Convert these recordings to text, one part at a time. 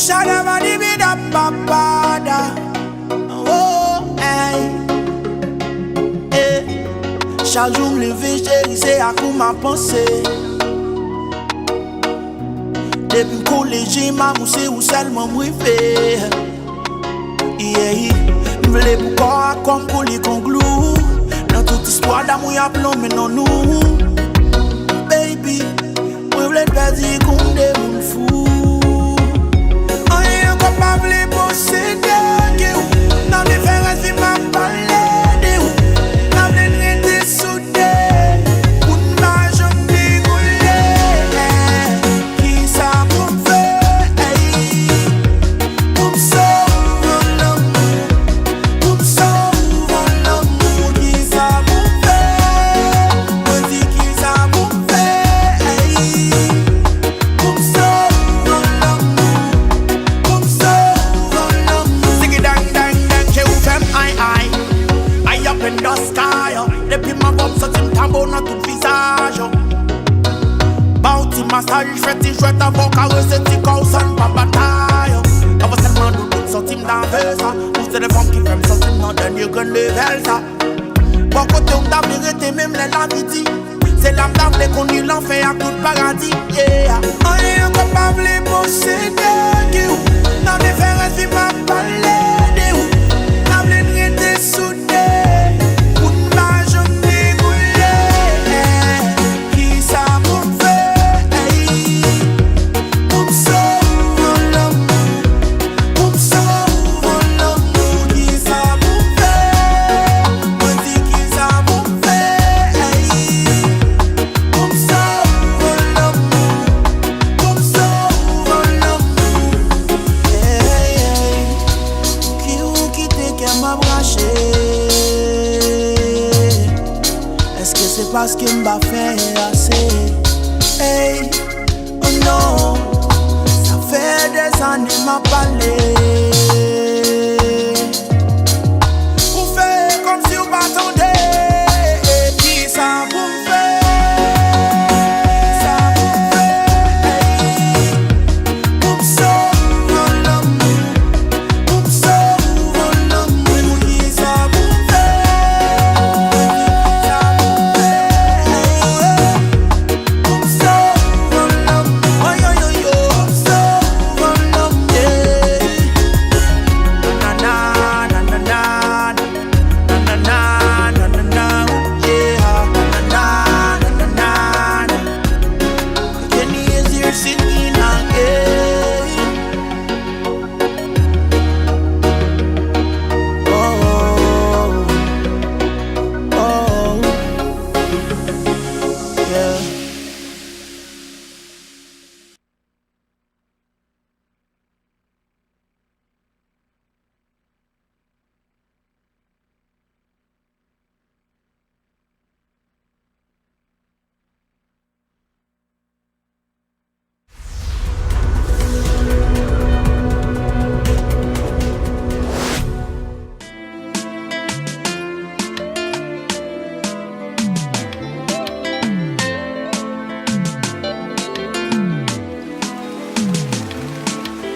Shadabadibidababada. Oh, hey. Chaque jour me lever, chérie, c'est à coup ma pensée. Depuis le collège, m'a moussé ou seulement m'rivé. Yeah, m'vle pourquoi comme pour les conglous. Dans toute histoire d'amour y'a plombé non nous. Baby, m'vle perdre comme des moun fous. On est incapable de posséder. Dans les différences, il m'a parlé. Massage, fais tes jouets avant carré, c'est tes causes, pas bataille. Avant seulement nous donne centime d'envers ça. Nous c'est les femmes qui font centime dans le dernier grand level ça. Bon côté on t'a vérité même les l'amitié. C'est l'âme d'avler qu'on y l'enfer à tout le paradis. Yeah. On est incapable de posséder. Dans les différences, il m'a parlé de où. Dans les vérités soudées. Parce qu'il m'a fait assez. Hey, oh non, ça fait des années m'a parlé. Vous faites comme si vous m'attendez. Qui ça vous fait? Ça vous fait? Pour me sauver l'amour. Pour me sauver l'amour. Qui ça vous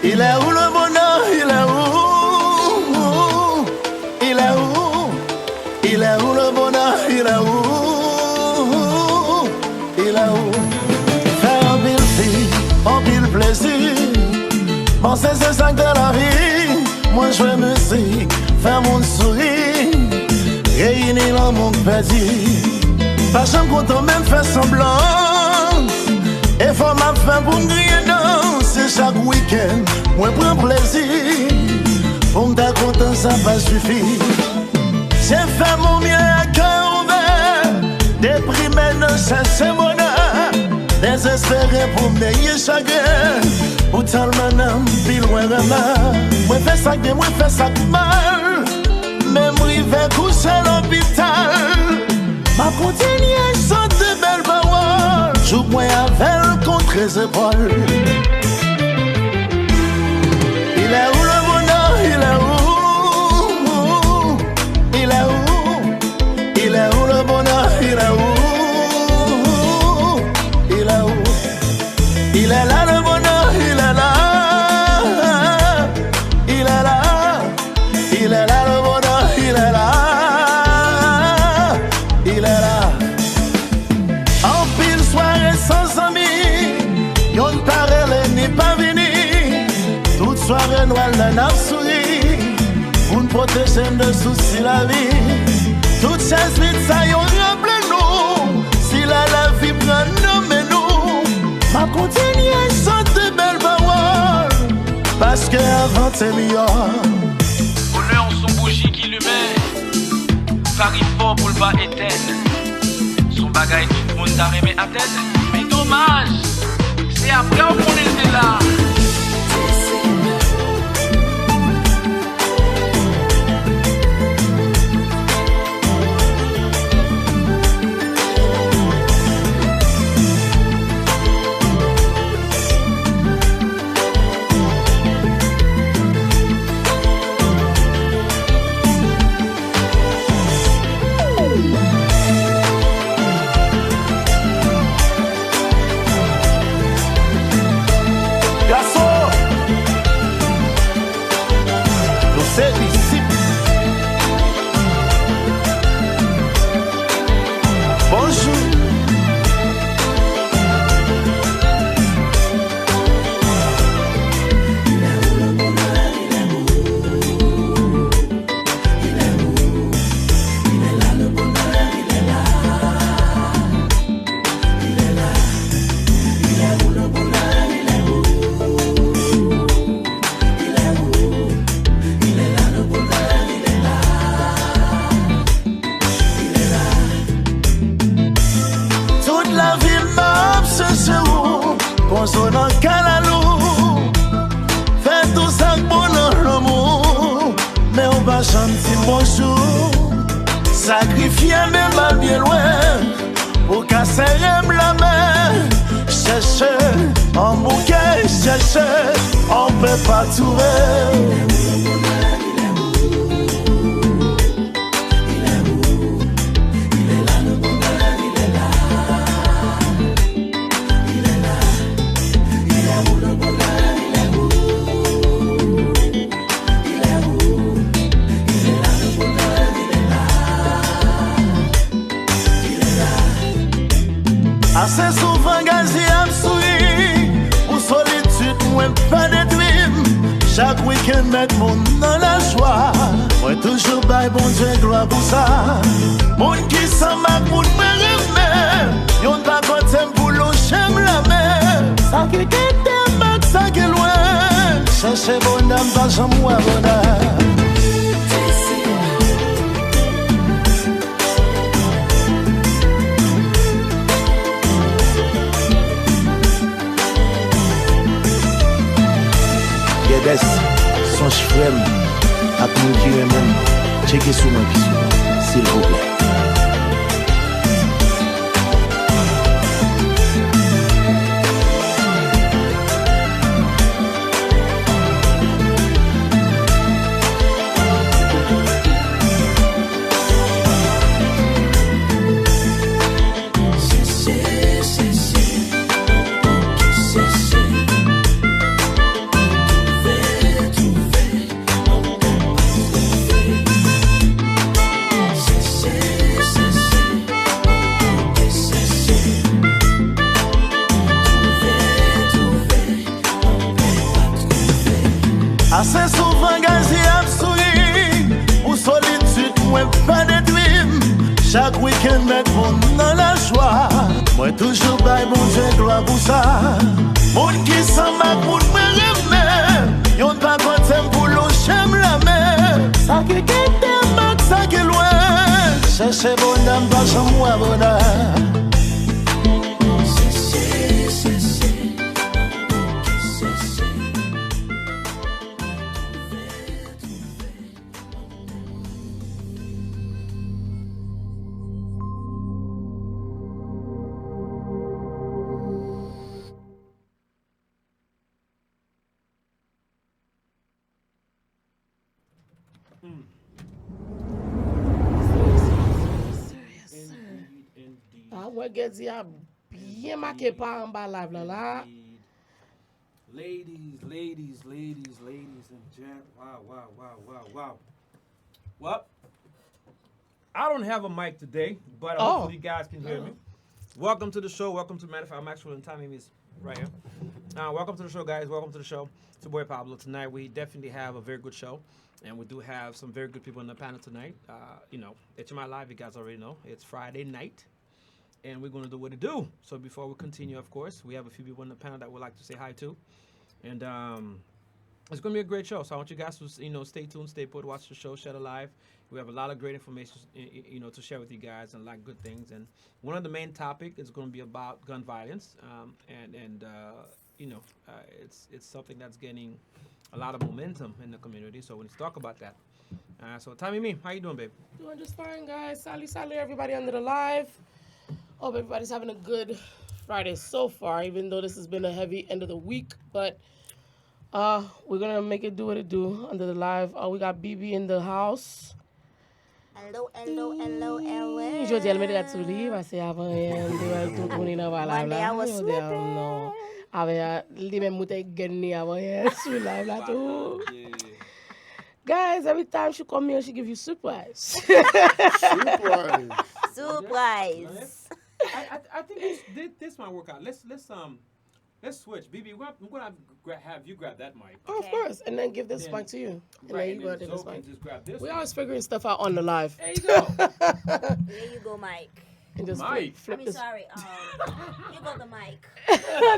Il est où le bonheur? Il est où? Il est où? Il est où le bonheur? Il est où? Il est où? Faire un pile vie, un pile plaisir. Penser c'est ça de la vie. Moi je veux musique, faire mon sourire. Réunir le monde perdu. Pas jamais content même faire semblant. Et faut m'a faire pour me griller danser chaque week-end. Moi prends plaisir. Pour me dar content ça va suffire. J'ai fait mon mieux à cœur ouvert. Déprimé dans chercher bonheur. Désespéré pour me nier chagrin. Pour tal manam pile loin de là. Moi fais ça bien, moi fais ça mal. Même rive coucher à l'hôpital. Ma continuer sans de belles paroles. Joue moi avec contre les épaules. Il est où le bonheur? Il est où? Il est où? Il est où le bonheur? Il est où? Il est où? Il est là le bonheur, il est là. soirée noire, la nappe sourit. Pour nous protéger de soucis la vie. Toutes ces vies, ça y est, rappelez nous. Si la vie prend nous, nous. Ma continue à chanter belle parole. Parce que avant c'est meilleur. Bonheur son bougie qui l'humain. Paris fort pour le bas éteindre. Son bagage tout le monde t'a remis à tête. Mais dommage, c'est après qu'on était là. Sacrifier même pas bien loin pour casser la main. Chercher en bouquet, chercher, on peut pas trouver. Assez souvent gazi am souri, pour solitude moi pas de dream. Chaque week-end mettre mon dans la joie. Moi toujours bail bon Dieu gloire pour ça. Mon qui s'en m'a pour me remettre. Yon pas côté pour l'eau j'aime la mer. Ça qui t'aime ça qui loin. Chercher bon âme pas j'en moi bonheur. Guedes, son frère, à nous qui même, checkez sur moi, s'il vous plaît. Assez souvent gazi am souri, pour solitude moi pas de dream. Chaque week-end mettre mon dans la joie. Moi toujours bail bon Dieu gloire pour ça. Mon qui s'en m'a pour me remettre. Yon pas côté pour l'eau j'aime la mer. Ça qui t'aime ça qui loin. Chercher bon âme pas j'en moi bonheur. Gezi a bien marqué par en bas là. Ladies and gents. Wow. Well, I don't have a mic today, but hopefully you guys can hear me. Welcome to the show. Welcome to Matter of fact, I'm actually in time. My name is right here. Welcome to the show, guys. Welcome to the show. It's your boy Pablo. Tonight we definitely have a very good show, and we do have some very good people on the panel tonight. HMI Live, you guys already know. It's Friday night, and we're going to do what it do. So before we continue, of course, we have a few people on the panel that we'd like to say hi to, and it's going to be a great show. So I want you guys to stay tuned, stay put, watch the show, share it live. We have a lot of great information, to share with you guys, and a lot of good things. And one of the main topic is going to be about gun violence, it's something that's gaining a lot of momentum in the community. So we need to talk about that. So Tommy, me, how you doing, babe? Doing just fine, guys. Sally, everybody under the live. Hope everybody's having a good Friday so far, even though this has been a heavy end of the week. But we're going to make it do what it do under the live. We got BB in the house. Hello. Je dis, elle me regarde sur lui, parce qu'avant, elle tout tourner dans la live. One day I was slipping. Non. Avec les mêmes moutons gagné avant, sur live là tout. Guys, every time she come here, she give you surprise. Surprise. I think this might work out. Let's switch. BB, I'm gonna have you grab that mic. Oh, of course, and then give this mic to you. And Right, then you go to this Zoe mic. can just grab this We one. always figuring stuff out on the live. There you go. Here you go, Mike. And just Mike. flip this. Sorry. You got the mic.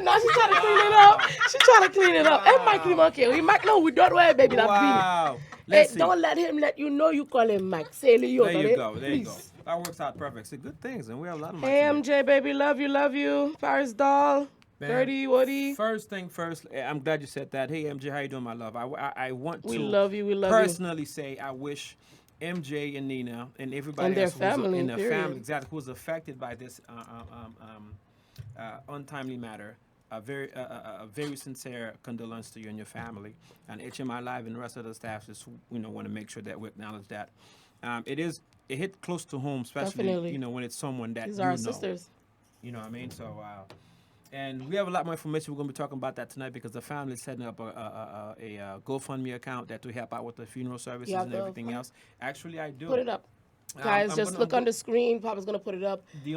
No, she's trying to clean it up. She's trying to clean it up. And Mike, okay. We Mike, no, we don't worry, baby. That Wow. Hey, Let's see. don't let him let you know you call him Mike. Say Leo. There you go. There you go. That works out perfect. See, good things, and we have a lot of mics Hey, here. MJ, baby. Love you. Paris doll. Man, Dirty, Woody. First thing first, I'm glad you said that. Hey, MJ, how you doing, my love? I want We to love you. We love personally say I wish MJ and Nina and everybody And their else family, in their period. family, exactly, who was affected by this untimely matter, a very sincere condolence to you and your family. And HMI Live and the rest of the staff just want to make sure that we acknowledge that. It hit close to home, especially Definitely. when it's someone that These you are our know. sisters. You know what I mean? So, and we have a lot more information. We're going to be talking about that tonight because the family is setting up a GoFundMe account that to help out with the funeral services Yeah, and everything else. Actually, I do. Put it up. Guys, I'm just gonna- look on the screen. Papa's going to put it up. The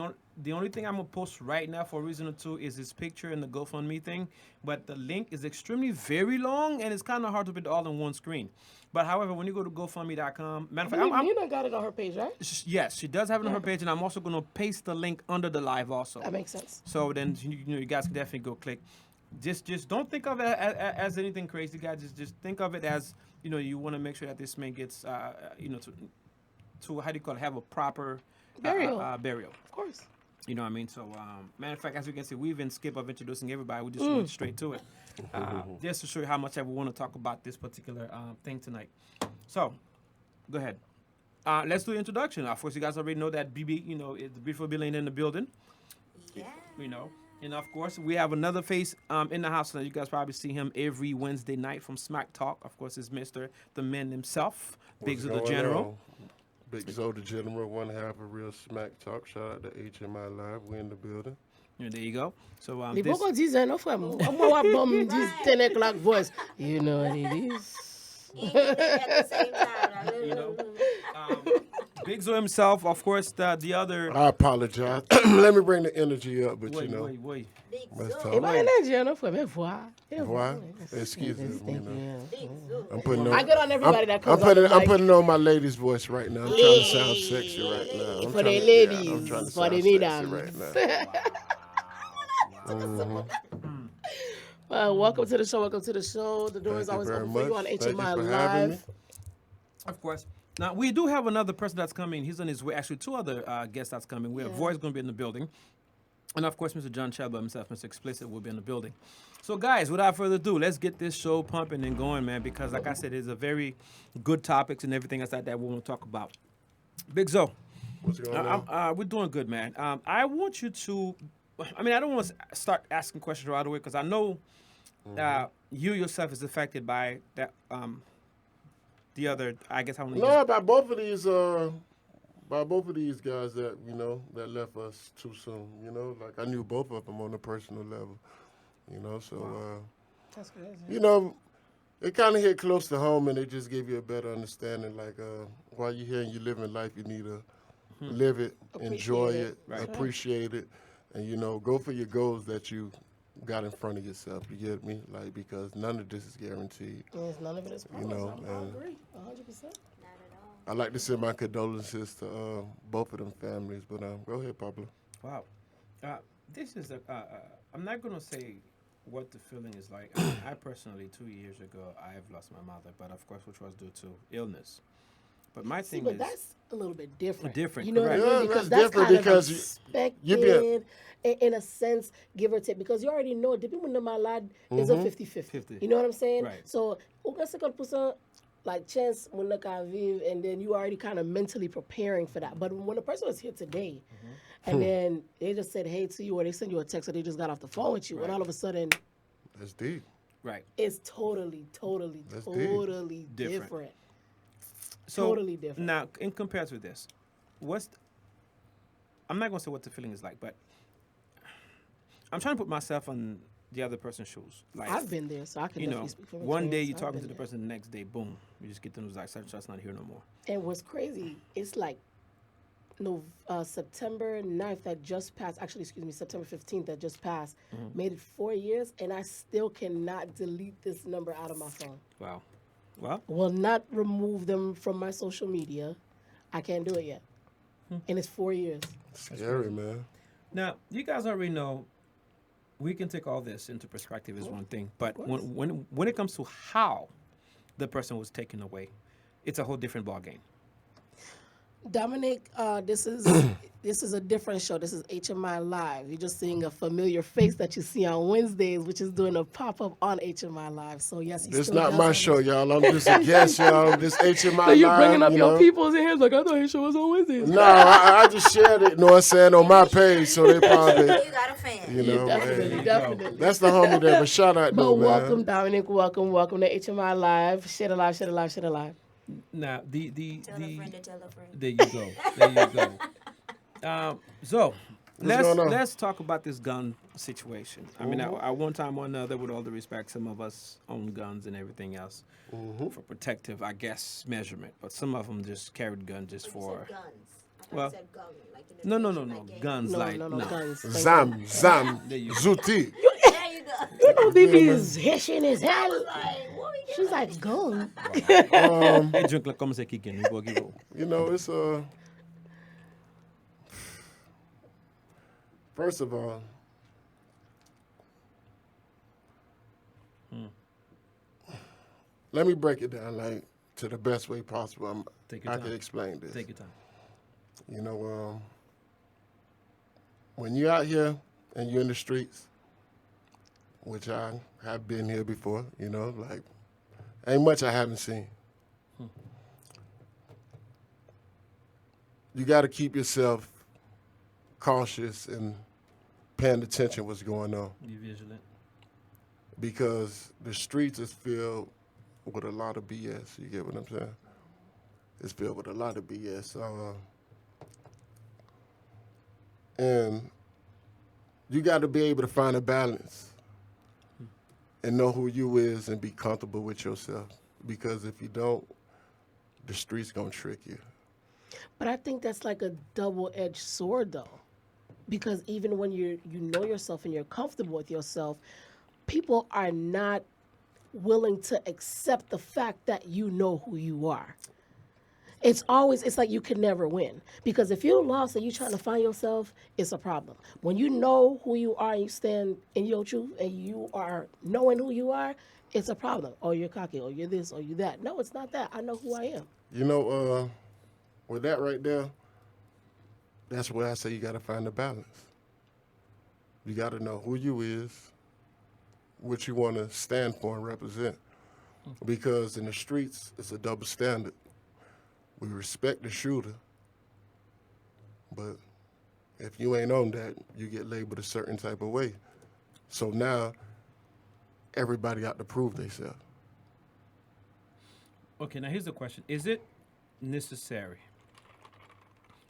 only thing I'm going to post right now for a reason or two is this picture and the GoFundMe thing. But the link is extremely very long and it's kind of hard to put all in one screen. But however, when you go to GoFundMe.com, matter of fact, Nina got it on her page, right? yes, she does have it on her page, and I'm also going to paste the link under the live also. That makes sense. So then you guys can definitely go click. Just don't think of it as anything crazy, guys. Just think of it as you want to make sure that this man gets to how do you call it, have a proper Burial. burial. Of course. You know what I mean? So matter of fact, as you can see, we even skip of introducing everybody. We just went straight to it, just to show you how much I want to talk about this particular thing tonight. So go ahead. Let's do the introduction. Of course, you guys already know that BB, is the beautiful billionaire in the building. Yeah. And of course, we have another face in the house tonight. You guys probably see him every Wednesday night from Smack Talk. Of course, it's Mr. The Man himself, Big Zo the General. Big Zo the General, one half of Real Smack Talk. Shout out to HMI Live. We're in the building. And there you go. So Les this, beaucoup disent, non, frère, moi, moi, bon, dis 10 o'clock voice. You know what it is. At the same time. Big Zo himself, of course, the other. I apologize. Let me bring the energy up, but Wait. Big let's Zo. talk. Et moi, énergie, non, frère, mais voix. Why? Excuse me. Thank you. Big Zo. I'm putting I on. get on everybody that comes I'm on. putting on my lady's voice right now. I'm trying to sound sexy right now. I'm For trying the to- ladies, I'm trying to for the sound sexy madams. right now. Welcome to the show. Welcome to the show. The door is Thank you always very open for you on much. Thank you HMI for having me. Live. Of course. Now, we do have another person that's coming. He's on his way. Actually, two other guests that's coming. We have Roy's going to be in the building. And, of course, Mr. John Shelby himself, Mr. Explicit, will be in the building. So, guys, without further ado, let's get this show pumping and going, man, because, like I said, it's a very good topics and everything else like that we want to talk about. Big Zo, What's going on? we're doing good, man. I want you to, I don't want to start asking questions right away because I know you yourself is affected by that, the other, I guess I want to No, by both of these guys that that left us too soon. Like I knew both of them on a personal level. So That's good. it kind of hit close to home, and it just gave you a better understanding. Like while you're here and you're living life, you need to live it, enjoy Appreciate it, it. Right. appreciate it, and go for your goals that you got in front of yourself. You get me? Like, because none of this is guaranteed. Yes, none of it is promised. You know, I and agree, 100%. Not at all. I'd like to send my condolences to both of them families. But go ahead, Pablo. Wow. This is I'm not going to say what the feeling is like. I personally, 2 years ago, I have lost my mother, but of course, which was due to illness. But my See, thing but is that's a little bit different. Different, You know what I correct. mean? Yeah, Because that's that's different kind of because you expected in a sense, give or take. Because you already know, the people in my lad is a 50-50. 50. You know what I'm saying? Right. So, uka 50% like chance when look at vive, and then you already kind of mentally preparing for that. But when a person was here today, and then they just said hey to you, or they send you a text, or they just got off the phone with you, and all of a sudden, That's deep. right. it's totally That's deep. different. So Totally different. Now, in comparison with this, I'm not going to say what the feeling is like, but I'm trying to put myself on the other person's shoes. Like, I've been there, so I can you definitely know, speak from one day experience. you're I've talking been to the there. person, the next day, boom, you just get the news like, such not here no more. And what's crazy, it's like September 9th that just passed, actually, excuse me, September 15th that just passed, made it 4 years, and I still cannot delete this number out of my phone. Wow. Well, Will not remove them from my social media. I can't do it yet. And it's 4 years. Scary, man. now, you guys already know we can take all this into perspective is one thing, but when it comes to how the person was taken away, it's a whole different ballgame. Dominic, this is a different show. This is HMI Live. You're just seeing a familiar face that you see on Wednesdays, which is doing a pop-up on HMI Live. So yes, This not my show, y'all. I'm just a guest, y'all. This HMI So you Live, bringing up you your know. people's hands like I thought your show was on Wednesdays. No, I just shared it, you know what I'm saying, on my page, so they probably, You got a fan. you know. Definitely, hey, definitely. that's the homie there, but shout out, But though, man. welcome, Dominic. Welcome to HMI Live. Share the live, share the live, share the live. Now, Tell a friend to tell a friend. there you go. There you go. So going on? let's talk about this gun situation. I mean, at one time or another, with all the respect, some of us own guns and everything else for protective, I guess, measurement. But some of them just carried guns just for. You said guns. I thought Well, you said gun, like in the No, picture, like game. guns No, like no, guns. Thank Zam, There you go. Zuti. There you go. You know, BB is Haitian as hell. Like, what we She's like, go. Hey, drink like come say kicking. You go give up. You know, it's first of all, let me break it down like to the best way possible. Take your I time. can explain this. Take your time. You know, when you're out here and you're in the streets, which I have been here before, you know, like ain't much I haven't seen. You got to keep yourself cautious and paying attention what's going on, You vigilant. because the streets is filled with a lot of BS. You get what I'm saying? It's filled with a lot of BS. And you got to be able to find a balance and know who you is and be comfortable with yourself. Because if you don't, the streets gonna trick you. But I think that's like a double-edged sword, though, because even when you know yourself and you're comfortable with yourself, people are not willing to accept the fact that you know who you are. It's like you can never win, because if you're lost and you're trying to find yourself, it's a problem. When you know who you are and you stand in your truth and you are knowing who you are, it's a problem. Oh, you're cocky, or you're this, or you're that. No, it's not that. I know who I am. You know, with that right there, that's where I say you gotta find the balance. You gotta know who you is, what you wanna stand for and represent. Because in the streets, it's a double standard. We respect the shooter, but if you ain't on that, you get labeled a certain type of way. So now, everybody got to prove themselves. Okay, now here's the question: is it necessary?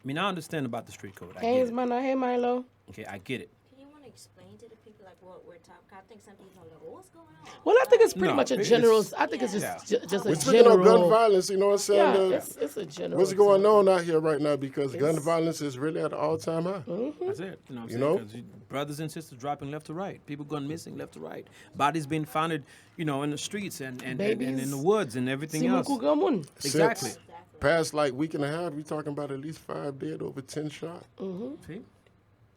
I mean, I understand about the street code. I Hey, get it's it. man. Hey, Milo. Okay, I get it. Can you want to explain to the people, like, like what we're talking. I think some people are like, what's going on? Well, I think it's pretty No, much a it's- general. I think it's Yeah. just a We're speaking general. of gun violence, you know what I'm saying? Yeah, it's a general. What's going example. on out here right now? Because gun It's- violence is really at an all-time high. That's it. You know what I'm You saying? know? 'Cause brothers and sisters dropping left to right. People going missing left to right. Bodies being found, in the streets and in the Babies. woods and everything else. Simukugamun. Exactly. Since past like week and a half, we talking about at least 5 dead, over 10 shot. See?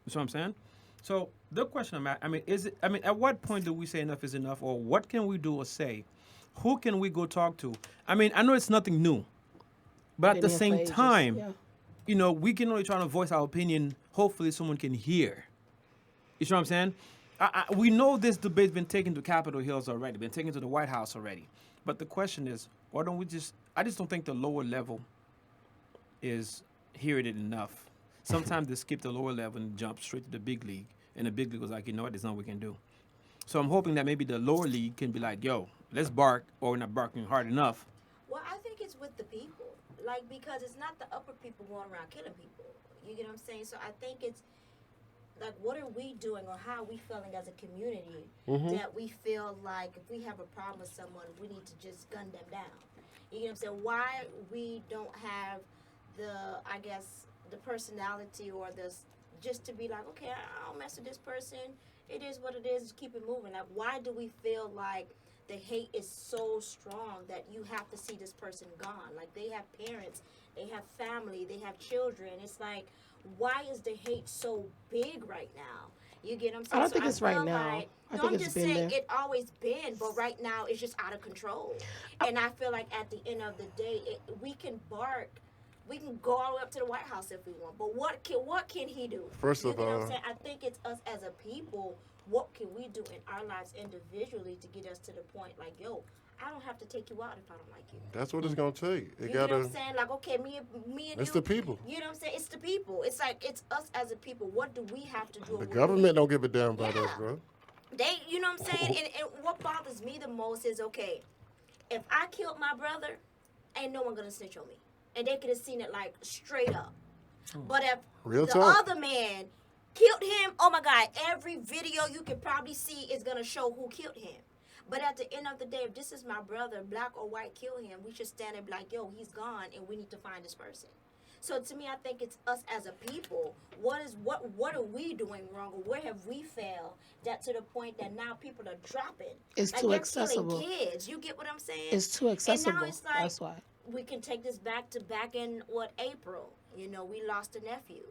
That's what I'm saying? So the question I'm at, at what point do we say enough is enough, or what can we do or say? Who can we go talk to? I know it's nothing new, but at the Been here for same ages, time, yeah. we can only try to voice our opinion. Hopefully someone can hear. You see what I'm saying? We know this debate's been taken to Capitol Hills already, been taken to the White House already. But the question is, why don't we I just don't think the lower level is hearing it enough. Sometimes they skip the lower level and jump straight to the big league. And the big league was like, you know what, there's nothing we can do. So I'm hoping that maybe the lower league can be like, yo, let's bark, or we're not barking hard enough. Well, I think it's with the people. Like, because it's not the upper people going around killing people. You get what I'm saying? So I think it's, like, what are we doing, or how are we feeling as a community that we feel like if we have a problem with someone, we need to just gun them down. You know what I'm saying? Why we don't have the personality or just to be like, okay, I don't mess with this person. It is what it is. Just keep it moving. Like, why do we feel like the hate is so strong that you have to see this person gone? Like, they have parents, they have family, they have children. It's like, why is the hate so big right now? You get what I'm saying? I don't think it's right feel now. like- I no, think I'm it's just been saying there. it always been, but right now it's just out of control. And I feel like at the end of the day, we can bark. We can go all the way up to the White House if we want, but what can he do? First You of get what all- I'm saying? I think it's us as a people. What can we do in our lives individually to get us to the point like, yo, I don't have to take you out if I don't like you. That's what it's gonna take. It You know what gotta. I'm saying? Like, okay, me and It's you. the people. You know what I'm saying? It's the people. It's like, it's us as a people. What do we have to do? The What government don't give a damn about us, Yeah. bro. They, you know what I'm saying? And what bothers me the most is, okay, if I killed my brother, ain't no one gonna snitch on me. And they could have seen it like straight up. But if Real the talk. other man killed him, oh my God, every video you can probably see is gonna show who killed him. But at the end of the day, if this is my brother, black or white, kill him, we should stand and be like, yo, he's gone and we need to find this person. So to me, I think it's us as a people. What are we doing wrong, or where have we failed that to the point that now people are dropping? It's like too they're accessible. killing kids. You get what I'm saying? It's too accessible. And now it's like, That's why. we can take this back in April. You know, we lost a nephew,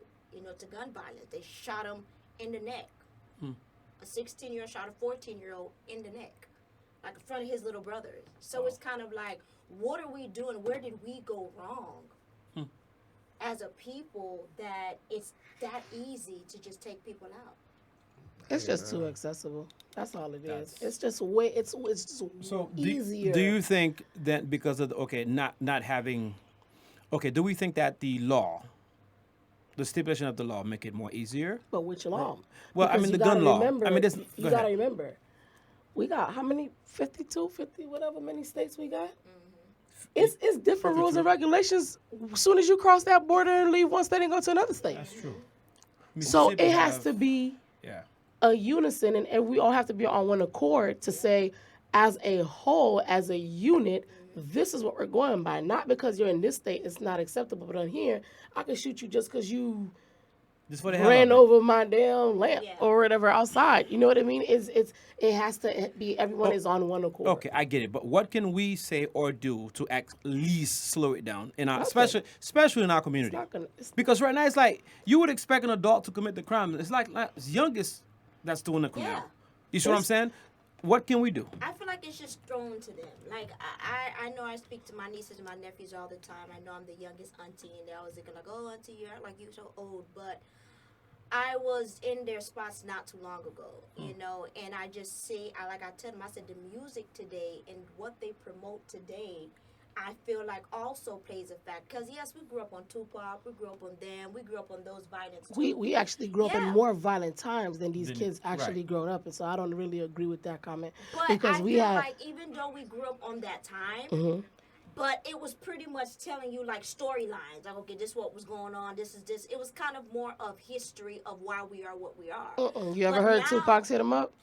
to gun violence. They shot him in the neck. A 16-year-old shot a 14-year-old in the neck, like in front of his little brothers. So it's kind of like, what are we doing? Where did we go wrong as a people that it's that easy to just take people out? It's just too accessible. That's all it is. That's- It's just way. It's just So easier. do you think that because of not having, do we think that the law, the stipulation of the law, make it more easier? But which law? Well, Because the you gun gotta law. remember- this. you Go gotta ahead. remember, we got how many? 52, 50, whatever many states we got. It's different rules and regulations. As soon as you cross that border and leave one state and go to another state. That's true. So Mississippi it has have- to be Yeah. a unison, and we all have to be on one accord to say, as a whole, as a unit, this is what we're going by. Not because you're in this state, it's not acceptable, but on here, I can shoot you just because you Just for the hell ran of it. over my damn lamp Yeah. or whatever outside. You know what I mean? It has to be everyone is on one accord. Okay, I get it. But what can we say or do to at least slow it down in our, Nothing. especially in our community? It's Because right now it's like you would expect an adult to commit the crime. It's like it's youngest that's doing the crime. Yeah. You see what I'm saying? What can we do? I feel like it's just thrown to them. Like, I know I speak to my nieces and my nephews all the time. I know I'm the youngest auntie, and they're always looking like, oh, auntie, you're like you so old. But I was in their spots not too long ago, and I just see, I tell them, I said, the music today and what they promote today, I feel like also plays a fact. Because, yes, we grew up on Tupac, we grew up on them, we grew up on those violence too. we actually grew up in Yeah. more violent times than these kids actually right. grown up, and so I don't really agree with that comment But because I we feel have. like even though we grew up on that time, but it was pretty much telling you like storylines. Like, okay, this is what was going on. This is this. It was kind of more of history of why we are what we are. You ever But heard now- Tupac's hit him up?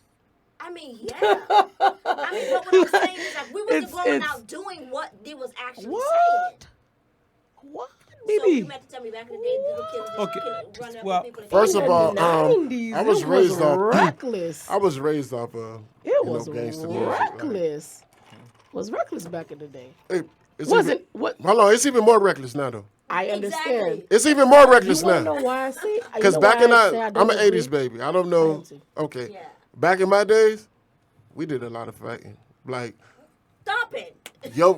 I mean, yeah. I mean, but what I'm saying is like we wasn't going It's- out doing what they was actually What? saying. What, So you baby? meant to tell me back in the day, little kids just running up well, with people. and First killing of all, them. 90s, I was it raised off. reckless. I was raised off of It was gangster music. reckless. Was reckless back in the day. Like, it's Wasn't even, what Hold on, it's even more reckless now though. I understand. Exactly. It's even more You reckless wanna now. know why I say? Because back in I'm an disagree? '80s baby. I don't know. I am too. Okay, Yeah. back in my days, we did a lot of fighting. Like Stop it. your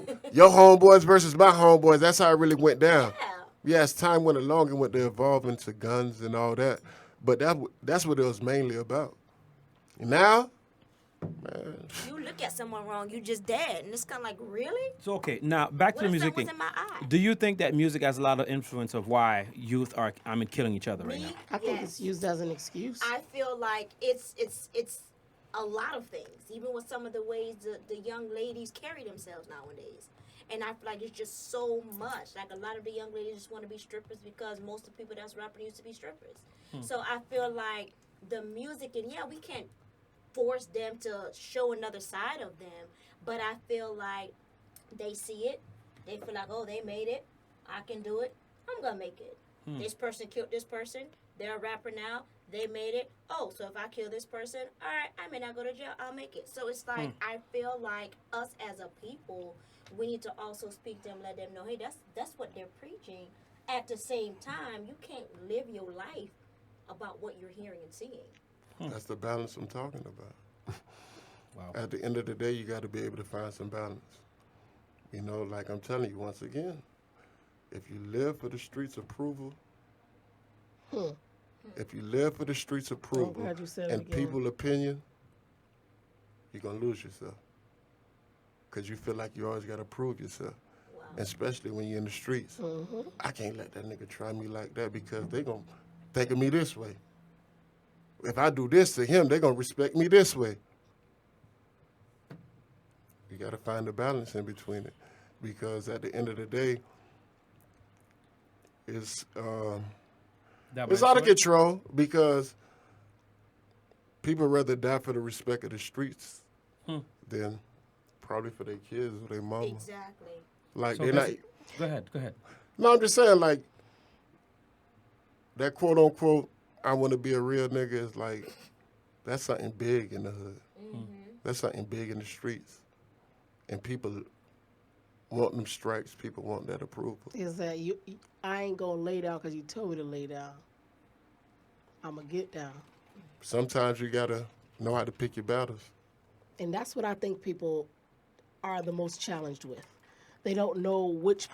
homeboys versus my homeboys. That's how it really went down. Yeah. Yeah, as time went along, it went to evolve into guns and all that. But that's what it was mainly about. Now, man, You look at someone wrong, you just dead, and it's kind of like, really? So okay, now back to What the if that music was thing. in my eye? Do you think that music has a lot of influence of why youth are killing each other right Me? now? I think Yes. it's used as an excuse. I feel like it's a lot of things, even with some of the ways the young ladies carry themselves nowadays. And I feel like it's just so much. Like a lot of the young ladies just want to be strippers because most of the people that's rapping used to be strippers. So I feel like the music, and yeah, we can't force them to show another side of them, but I feel like they see it. They feel like, oh, they made it. I can do it. I'm going to make it. This person killed this person. They're a rapper now. They made it. Oh, so if I kill this person, all right, I may not go to jail. I'll make it. So it's like, I feel like us as a people, we need to also speak to them, let them know, hey, that's what they're preaching. At the same time, you can't live your life about what you're hearing and seeing. that's the balance I'm talking about. Wow. At the end of the day, you got to be able to find some balance. You know, like I'm telling you once again, if you live for the streets' approval, if you live for the streets' approval glad you said it and again. people's opinion, you're going to lose yourself. Because you feel like you always got to prove yourself. Wow. Especially when you're in the streets. I can't let that nigga try me like that because they going to think of me this way. If I do this to him, they going to respect me this way. You got to find a balance in between it. Because at the end of the day, it's out of control because people rather die for the respect of the streets than probably for their kids or their mama. Exactly. Like So they're does not. Go ahead. No, I'm just saying like that quote unquote. I want to be a real nigga is like that's something big in the hood. That's something big in the streets, and people want them strikes. People want that approval. Is that I ain't gonna lay down because you told me to lay down. I'm gonna get down. Sometimes you gotta know how to pick your battles. And that's what I think people are the most challenged with. They don't know which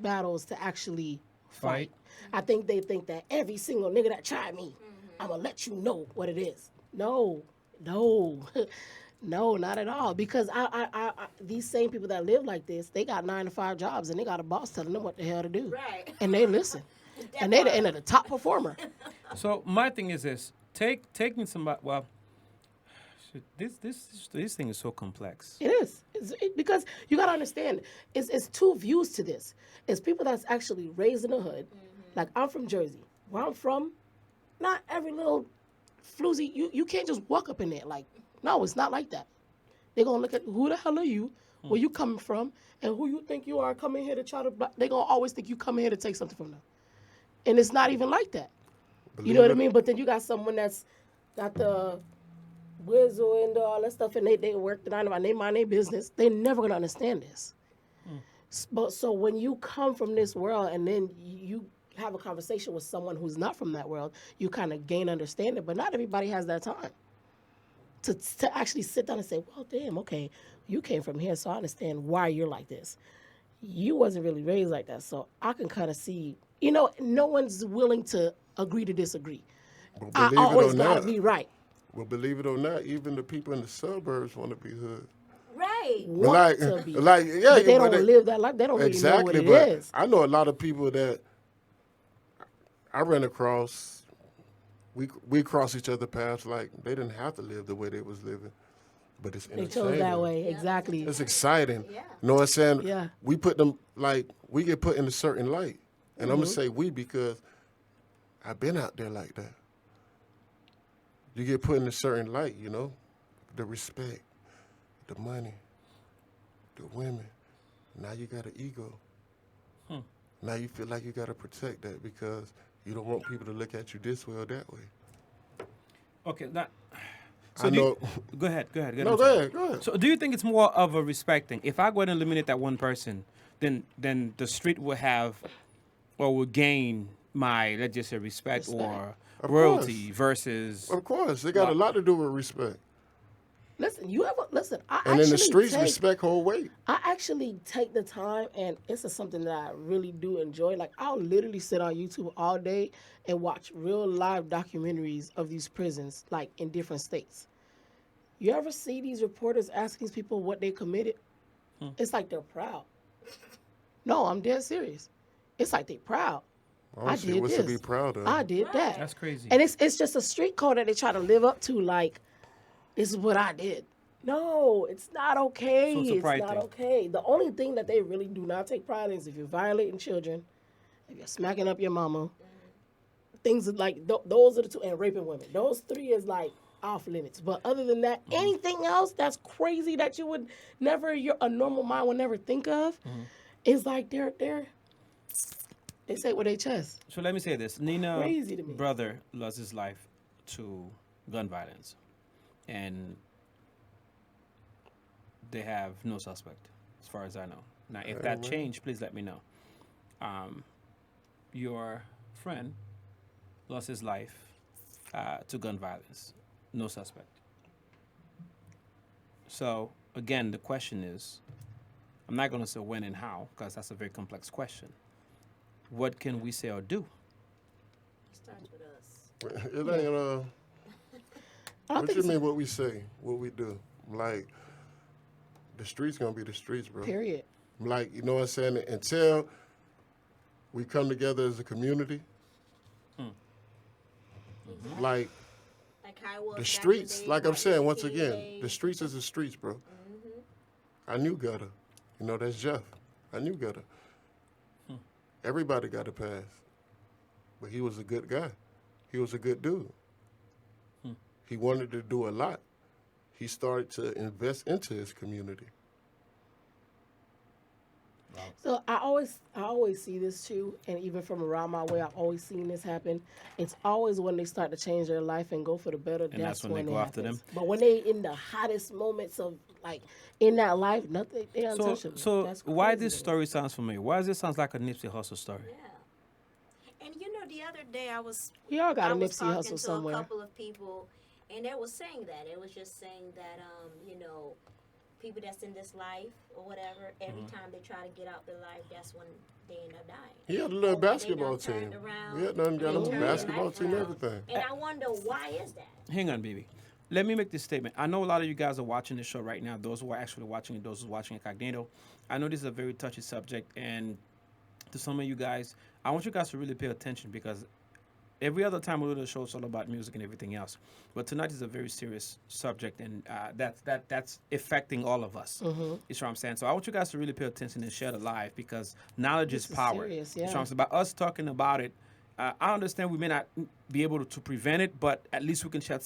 battles to actually fight. I think they think that every single nigga that tried me, I'm gonna let you know what it is. No, no, not at all. Because I these same people that live like this, they got 9-to-5 jobs and they got a boss telling them what the hell to do. Right. And they listen. And they the end of the top performer. So my thing is this: taking somebody. Well, this thing is so complex. It is. Because you got to understand, it's two views to this. It's people that's actually raised in the hood. Like, I'm from Jersey. Where I'm from, not every little floozy, you can't just walk up in there. Like, no, it's not like that. They're going to look at who the hell are you, where you coming from, and who you think you are coming here to try to, they're going to always think you coming here to take something from them. And it's not even like that. You know what I mean? But then you got someone that's got the Wizzle and all that stuff, and they work the 9 to 5, they mind their business. They're never gonna understand this. But so when you come from this world and then you have a conversation with someone who's not from that world, you kind of gain understanding. But not everybody has that time to actually sit down and say, well, damn, okay, you came from here, so I understand why you're like this. You wasn't really raised like that, so I can kind of see. You know, no one's willing to agree to disagree. But I believe it always or gotta not, be right. well, believe it or not, even the people in the suburbs want to be hood. Right. Want to be. Yeah, But they but don't live that life. They don't really know what exactly. it But is. I know a lot of people that I ran across. We cross each other paths like they didn't have to live the way they was living, but it's They entertaining. chose that way. Exactly. It's exciting. Yeah. You know what I'm saying? Yeah. We put them, like, we get put in a certain light. And I'm going to Mm-hmm. say we because I've been out there like that. You get put in a certain light, you know? The respect, the money, the women. Now you got an ego. Now you feel like you got to protect that because you don't want people to look at you this way or that way. Okay, that. I know. Go ahead. No, I'm go sorry. ahead, go ahead. So, do you think it's more of a respect thing? If I go ahead and eliminate that one person, then the street will have, or will gain my, let's just say, respect. Or Of royalty course. versus. Of course, it got a lot to do with respect. Listen, listen. And in the streets, respect whole weight. I actually take the time, and this is something that I really do enjoy. Like, I'll literally sit on YouTube all day and watch real live documentaries of these prisons, like in different states. You ever see these reporters asking these people what they committed? It's like they're proud. No, I'm dead serious. It's like they're proud. I don't see what's to be proud of. I did that. That's crazy. And it's just a street code that they try to live up to. Like, this is what I did. No, it's not okay. So it's a pride not thing. okay. The only thing that they really do not take pride in is if you're violating children, if you're smacking up your mama, things like those are the two, and raping women. Those three is like off limits. But other than that, anything else that's crazy that you would never, a normal mind would never think of, is like they say it with their chest. So let me say this: Nina's Crazy to me. brother lost his life to gun violence, and they have no suspect, as far as I know. Now, if that changed, please let me know. Your friend lost his life to gun violence, no suspect. So again, the question is, I'm not going to say when and how, because that's a very complex question. What can we say or do? Starts with us. It ain't, what you mean what we say, what we do? Like, the streets gonna be the streets, bro. Period. Like, you know what I'm saying? Until we come together as a community, like, Like how it was the back streets, in the like day, I'm saying, once PA. again, the streets is the streets, bro. I knew Gutter. You know, that's Jeff. I knew Gutter. Everybody got a pass. But he was a good guy. He was a good dude. He wanted to do a lot. He started to invest into his community. So I always see this too, and even from around my way, I've always seen this happen. It's always when they start to change their life and go for the better. And that's when they go it after happens. them. But when they in the hottest moments of like in that life, nothing they untouchable. So That's why crazy this to me. story sounds familiar? Why does this sound like a Nipsey Hussle story? Yeah. And you know, the other day I was We all got I a was Nipsey talking Hussle to somewhere. a couple of people, and they was saying that. It was just saying that you know, people that's in this life or whatever, every time they try to get out their life, that's when they end up dying. He had a Or little when they basketball done team. turned around, He had done got they a turned their basketball life team, around. everything. And I wonder, why is that? Hang on, baby. Let me make this statement. I know a lot of you guys are watching this show right now, those who are actually watching it, those who are watching Incognito. I know this is a very touchy subject, and to some of you guys, I want you guys to really pay attention because every other time we do the show, it's all about music and everything else. But tonight is a very serious subject, and that's affecting all of us. You know what I'm saying? So I want you guys to really pay attention and share the live because knowledge is power. serious, You know what yeah. I'm saying? By us talking about it, I understand we may not be able to prevent it, but at least we can shed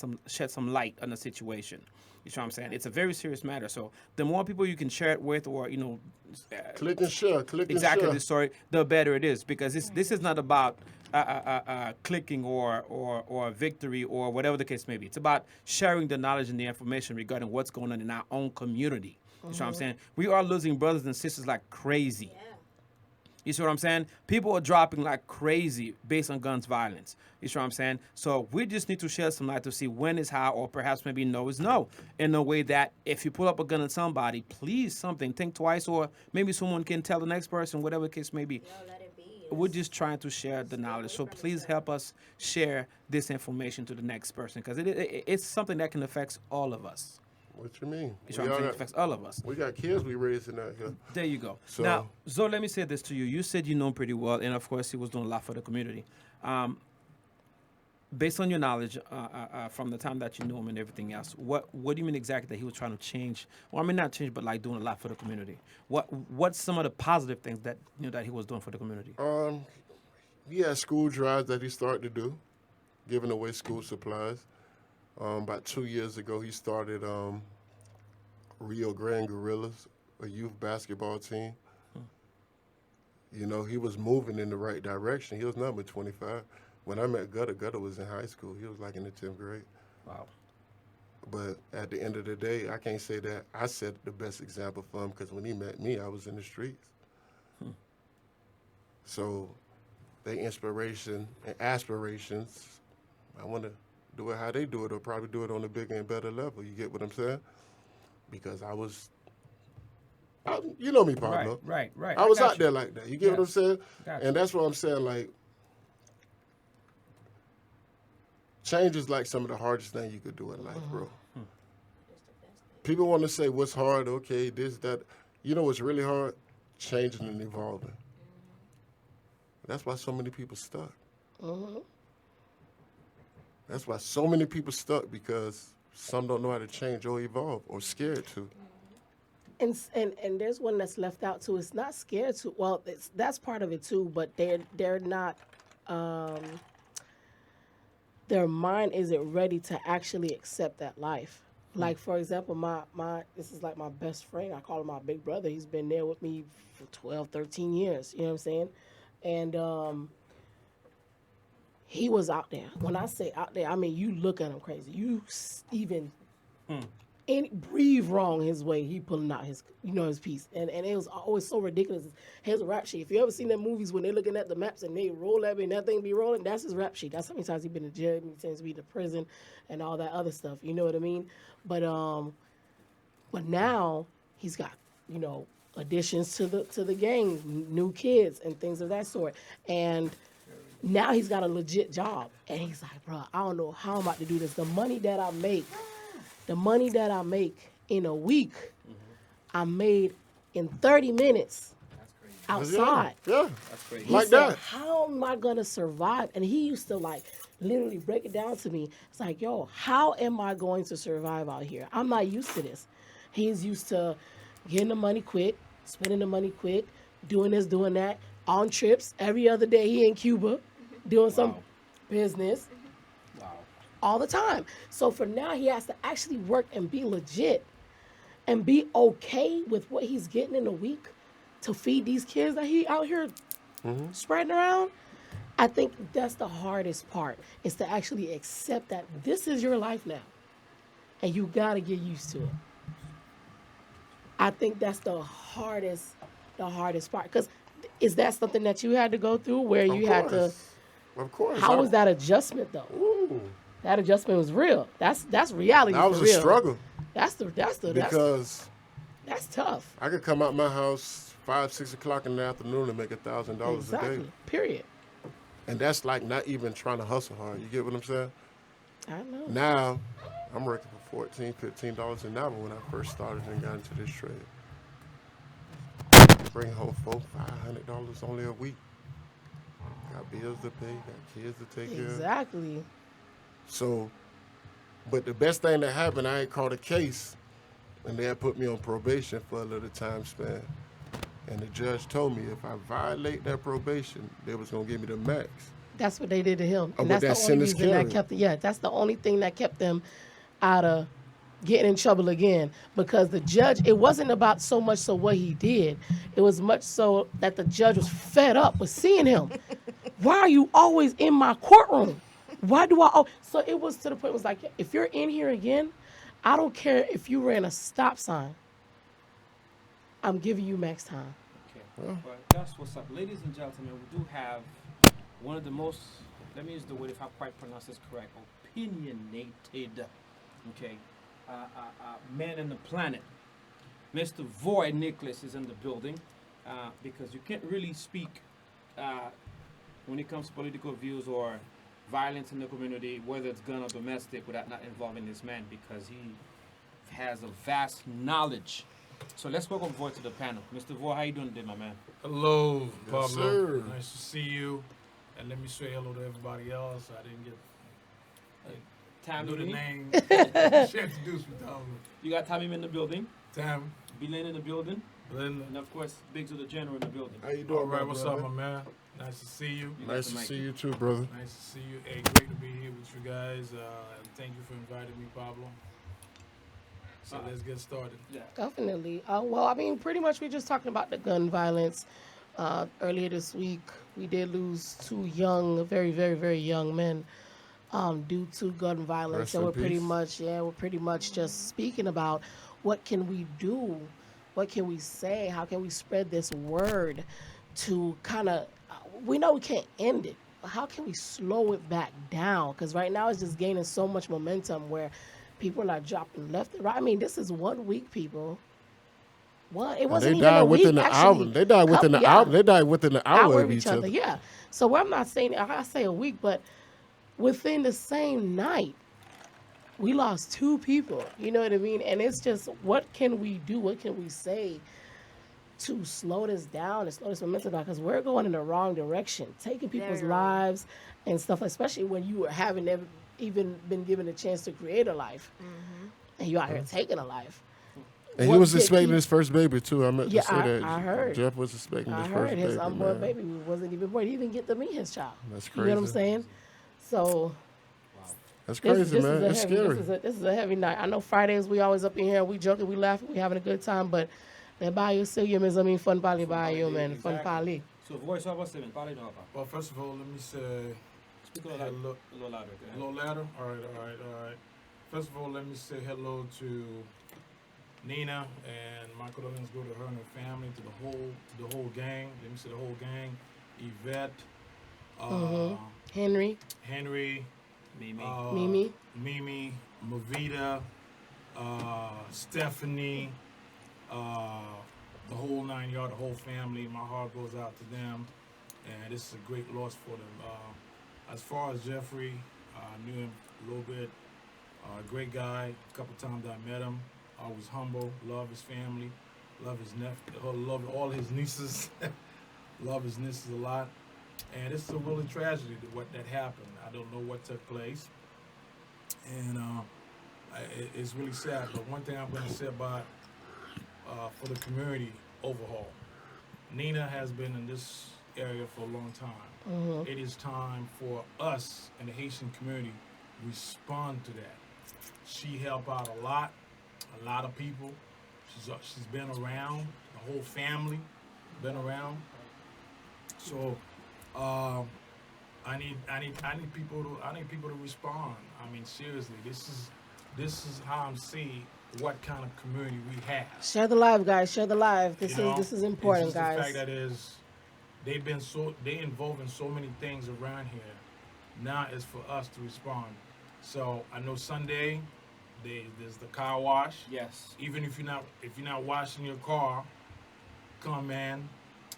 some light on the situation. You know what I'm saying? It's a very serious matter. So the more people you can share it with, or Click and share, click exactly and the share. story, the better it is because this is not about clicking or victory or whatever the case may be. It's about sharing the knowledge and the information regarding what's going on in our own community. You know what I'm saying? We are losing brothers and sisters like crazy. Yeah. You see what I'm saying? People are dropping like crazy based on guns violence. You see what I'm saying? So we just need to share some light to see when is how, or perhaps maybe no is no. In a way that if you pull up a gun at somebody, please think twice, or maybe someone can tell the next person, whatever the case may be. Yo, let it be. We're just trying to share the knowledge. So please help us share this information to the next person because it's something that can affect all of us. What you mean? You see what I'm saying? It affects all of us. We got kids we raising out here. There you go. So- Now, Zoe, let me say this to you. You said you know him pretty well, and of course, he was doing a lot for the community. based on your knowledge from the time that you knew him and everything else, what do you mean exactly that he was trying to change? Well, I mean not change, but like doing a lot for the community. What's some of the positive things that that he was doing for the community? He had school drives that he started to do, giving away school supplies. About 2 years ago, he started Rio Grande Gorillas, a youth basketball team. You know, he was moving in the right direction. He was number 25. When I met Gutter was in high school. He was like in the 10th grade. Wow. But at the end of the day, I can't say that I set the best example for him because when he met me, I was in the streets. So their inspiration and aspirations, I want to do it how they do it or probably do it on a bigger and better level. You get what I'm saying? Because you know me, Pablo. Right. I was out there like that. You get what I'm saying? Gotcha. And that's what I'm saying, like, change is like some of the hardest thing you could do in life, bro. People want to say what's hard, okay, this, that. You know what's really hard? Changing and evolving. That's why so many people stuck. That's why so many people stuck, because some don't know how to change or evolve or scared to. And there's one that's left out too. It's not scared to. Well, that's part of it too. But they're not. Their mind isn't ready to actually accept that life. Like for example, this is like my best friend. I call him my big brother. He's been there with me for 12, 13 years. You know what I'm saying? And he was out there. When I say out there, I mean you look at him crazy. You even breathe wrong his way, he pulling out his his piece. And it was always so ridiculous. His rap sheet. If you ever seen them movies when they're looking at the maps and they roll that and that thing be rolling, that's his rap sheet. That's how many times he's been to jail, he tends to be to prison and all that other stuff. You know what I mean? But now he's got, additions to the gang, new kids and things of that sort. And now he's got a legit job. And he's like, bro, I don't know how I'm about to do this. The money that I make in a week, I made in 30 minutes outside. Yeah. That's crazy. He Like said, that. how am I going to survive? And he used to literally break it down to me. It's like, yo, how am I going to survive out here? I'm not used to this. He's used to getting the money quick, spending the money quick, doing this, doing that, on trips. Every other day he in Cuba doing some business. All the time. So for now, he has to actually work and be legit and be okay with what he's getting in a week to feed these kids that he out here spreading around. I think that's the hardest part, is to actually accept that this is your life now and you got to get used to it. I think that's the hardest part. Because is that something that you had to go through where you had to? Of course. How was that adjustment though? Ooh. That adjustment was real. That's reality. That was for a real. struggle. Because that's tough. I could come out my house 5, 6 o'clock in the afternoon and make $1,000 Exactly. a day. Period. And that's like not even trying to hustle hard. You get what I'm saying? I know. Now, I'm working for $14, $15 an hour when I first started and got into this trade. Bring home $400, $500 only a week. Got bills to pay, got kids to take care of. Exactly. So, but the best thing that happened, I had caught a case, and they had put me on probation for a little time span. And the judge told me if I violate that probation, they was gonna give me the max. That's what they did to him. Oh, And but that's that the only sentence reason that carried. kept. Yeah, that's the only thing that kept them out of getting in trouble again. Because the judge, it wasn't about so much so what he did. It was much so that the judge was fed up with seeing him. Why are you always in my courtroom? Why do I? So it was to the point. It was like, if you're in here again, I don't care if you ran a stop sign. I'm giving you max time. Okay. Well, that's what's up. Ladies and gentlemen, we do have one of the most, let me use the word if I quite pronounce this correct, opinionated, man in the planet. Mr. Void Nicholas is in the building because you can't really speak when it comes to political views or violence in the community, whether it's gun or domestic, without not involving this man, because he has a vast knowledge. So let's welcome Void to the panel. Mr. Void, how you doing today, my man? Hello, Yes, Pablo. sir. Nice to see you. And let me say hello to everybody else. I didn't get Tammy. Know the name. She introduced me to all of them. You got Tammy in the building. Tam. Belen in the building. Belinda. And of course, Big to the General in the building. How you doing, All right, my what's brother? up, my man? Nice to see you. Nice to see you too, brother. Nice to see you. Hey, great to be here with you guys. And thank you for inviting me, Pablo. So let's get started. Yeah. Definitely. Well, I mean, pretty much we're just talking about the gun violence. Earlier this week, we did lose 2 young, very, very, very young men due to gun violence. Rest So in we're pretty much just speaking about what can we do, what can we say, how can we spread this word to kind of, we know we can't end it, but how can we slow it back down? Because right now it's just gaining so much momentum where people are dropping left and right. I mean, this is 1 week, people. It wasn't even a week, actually. They died within the hour. They died within the hour of each other. Yeah. So I'm not saying, I say a week, but within the same night, we lost 2 people. You know what I mean? And it's just, what can we do? What can we say to slow this down and slow this momentum down? Because we're going in the wrong direction, taking people's Very wrong. lives and stuff, especially when you haven't even been given a chance to create a life. And you're out here taking a life. And he What was did expecting he- his first baby too. I meant Yeah, to say that. I heard. Jeff was expecting I his heard first his baby. unborn man. baby wasn't even born. He didn't get to meet his child. That's You know what I'm crazy. saying? So That's crazy, man. is a It's heavy, scary. This is a heavy night. I know Fridays we always up in here, we joking, we laughing, we having a good time, but the bayou still you miss, I mean fun pali bayou, man. Fun pali. So, voice over 7. Parlez dans pas. Well, first of all, let me say Speak a little louder. A little louder. a little louder. All right. First of all, let me say hello to Nina and my condolences go to her and her family, to the whole gang. Let me say the whole gang. Yvette, Henry, Henry, Mimi. Mimi, Mavita, Stephanie, the whole 9 yard, the whole family. My heart goes out to them, and this is a great loss for them. As far as Jeffrey, I knew him a little bit. Great guy. A couple times I met him. Always humble. Love his family. Love his nephew. Love all his nieces. Love his nieces a lot. And it's a really tragedy that happened. I don't know what took place, and it's really sad. But one thing I'm going to say about for the community overhaul, Nina has been in this area for a long time. It is time for us in the Haitian community respond to that. She helped out a lot of people. She's been around, the whole family been around. So I need people to respond. I mean, seriously, this is how I'm seeing what kind of community we have. Share the live, guys. Share the live. This is important, it's just guys. The fact that is, they involved in so many things around here. Now it's for us to respond. So I know Sunday, there's the car wash. Yes. Even if you're not washing your car, come in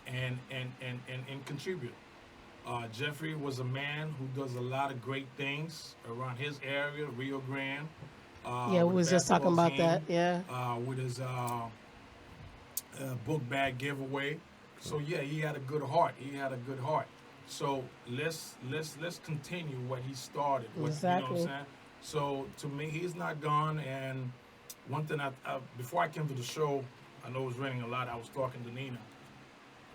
and contribute. Jeffrey was a man who does a lot of great things around his area, Rio Grande. Yeah, we was just talking about that. Yeah. With his book bag giveaway. So yeah, he had a good heart. So let's continue what he started. Exactly. You know what I'm saying? So to me, he's not gone. And one thing, before I came to the show, I know it was raining a lot. I was talking to Nina.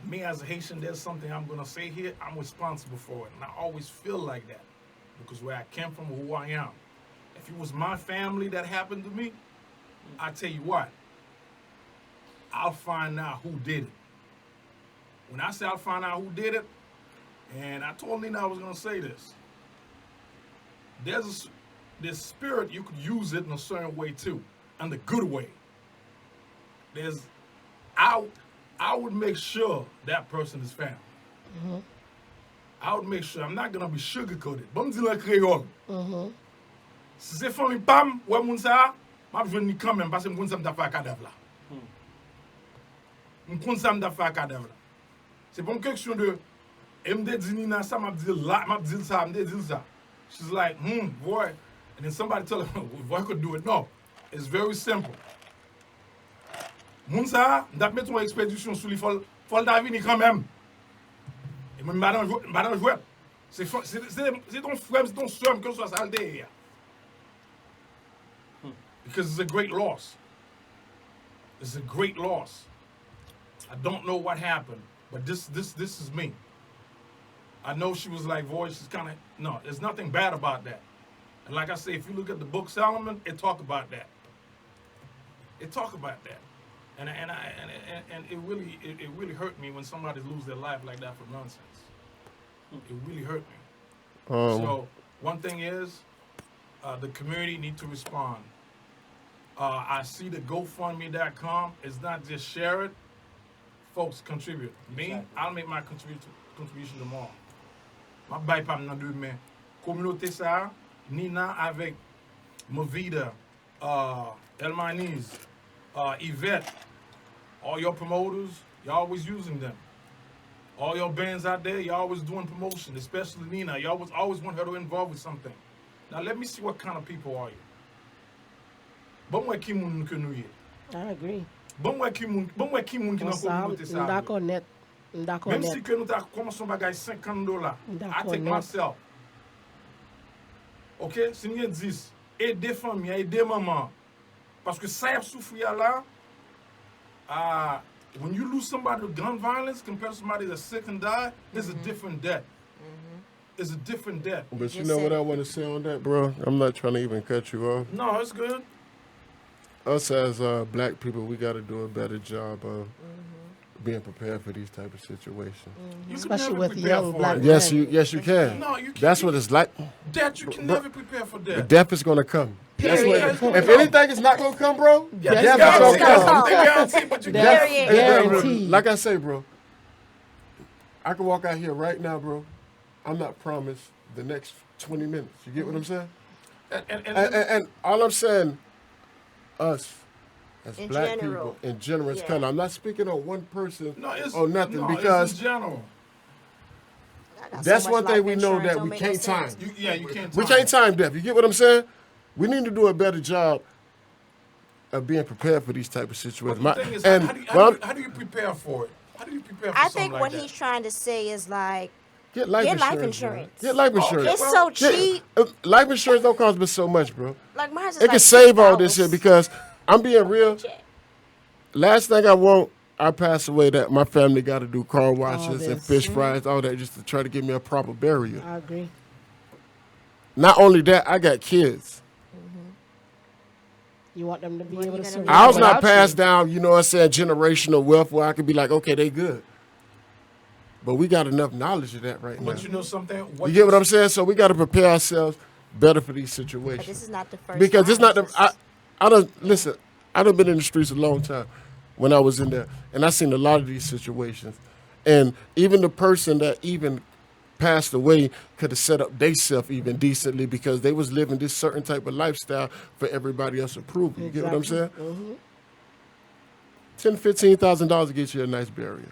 Me as a Haitian, there's something I'm gonna say here. I'm responsible for it, and I always feel like that because where I came from, who I am. If it was my family that happened to me, I tell you what, I'll find out who did it. When I say I'll find out who did it, and I told Nina I was gonna say this. There's this spirit, you could use it in a certain way too, in the good way. I would make sure that person is found. I would make sure. I'm not gonna be sugarcoated. Bon di la créole. Si c'est famille pam, ouais moun sa, m'a venu quand même parce que moun sa m'ta fait cadavre là. Moun sa m'ta fait cadavre là. C'est pas une question de m'de di Nina ça, m'a dit là, m'a dit ça, m'de dit ça. She's like, boy. And then somebody tell her, boy could do it. No, it's very simple. Moun sa, m'ta mettre une expédition sous lui, faut ta venir quand même. Et moi, m'adam jouet. C'est ton frère, c'est ton soeur, que ce soit ça le derrière. because it's a great loss. It's a great loss. I don't know what happened, but this is me. I know she was like voice. She's kind of no. There's nothing bad about that. And like I say, if you look at the book Solomon, it talk about that. It talk about that. And it really hurt me when somebody lose their life like that for nonsense. It really hurt me. So one thing is, the community need to respond. I see the GoFundMe.com. It's not just share it. Folks, contribute. Me, I'll make my contribution tomorrow. Ma bay pa nan deux men. Communauté ça, Nina avec Movida, Elmaniz, Yvette, all your promoters, you're always using them. All your bands out there, you're always doing promotion, especially Nina. You always want her to involve with something. Now let me see what kind of people are you. Bon mwen ki moun ke nou ye. I agree. Bon mwen ki moun ki nan communauté ça. D'accord net. Même si que nous avons commencé à gagner $50, I take myself. Ok? Si nous 10, aider famille, aider maman. Parce que ça a souffert là. When you lose somebody with gun violence compared to somebody that's sick and died, there's a different death. It's a different death. But you know what I want to say on that, bro? I'm not trying to even cut you off. No, it's good. Us as black people, we got to do a better job of being prepared for these type of situations. Especially with young black men. Yes, you can. No, you can't. That's what it's like. Death, you can never prepare for The death. death is going to come. That's Period. what, if anything is not going to come, bro, Yeah, death it's is going to come. guaranteed, but you Death can't. guaranteed. Like I say, bro, I can walk out here right now, bro. I'm not promised the next 20 minutes. You get what I'm saying? And all I'm saying, us as In black general. people in general, it's color. I'm not speaking on one person No, it's or nothing no, because it's in general. I got that's so one much thing life we know insurance, that don't we make can't no sense. time. You can't. We can't time death. You get what I'm saying? We need to do a better job of being prepared for these type of situations. But the thing is, And how do you prepare for it? How do you prepare for I something think like what that? he's trying to say is like, get life Get insurance. life bro. insurance. Get life insurance. it's so cheap. Life insurance don't cost me so much, bro. Like mine's is It like can save all this $6. shit because I'm being real. Last thing I want, I pass away, that my family got to do car washes and this. fish fries, all that, just to try to give me a proper burial. I agree. Not only that, I got kids. You want them to be What able you to gonna survive. do? I was not without you. passed down, you know what I'm saying, generational wealth where I could be like, okay, they good. But we got enough knowledge of that right now. But you know something? You get what I'm saying? So we got to prepare ourselves better for these But situations. this is not the first Because it's time. not the I don't listen. I done been in the streets a long time when I was in there, and I seen a lot of these situations. And even the person that even passed away could have set up theyself even decently because they was living this certain type of lifestyle for everybody else approval. You get what I'm saying? $10,000-$15,000 to get you a nice burial.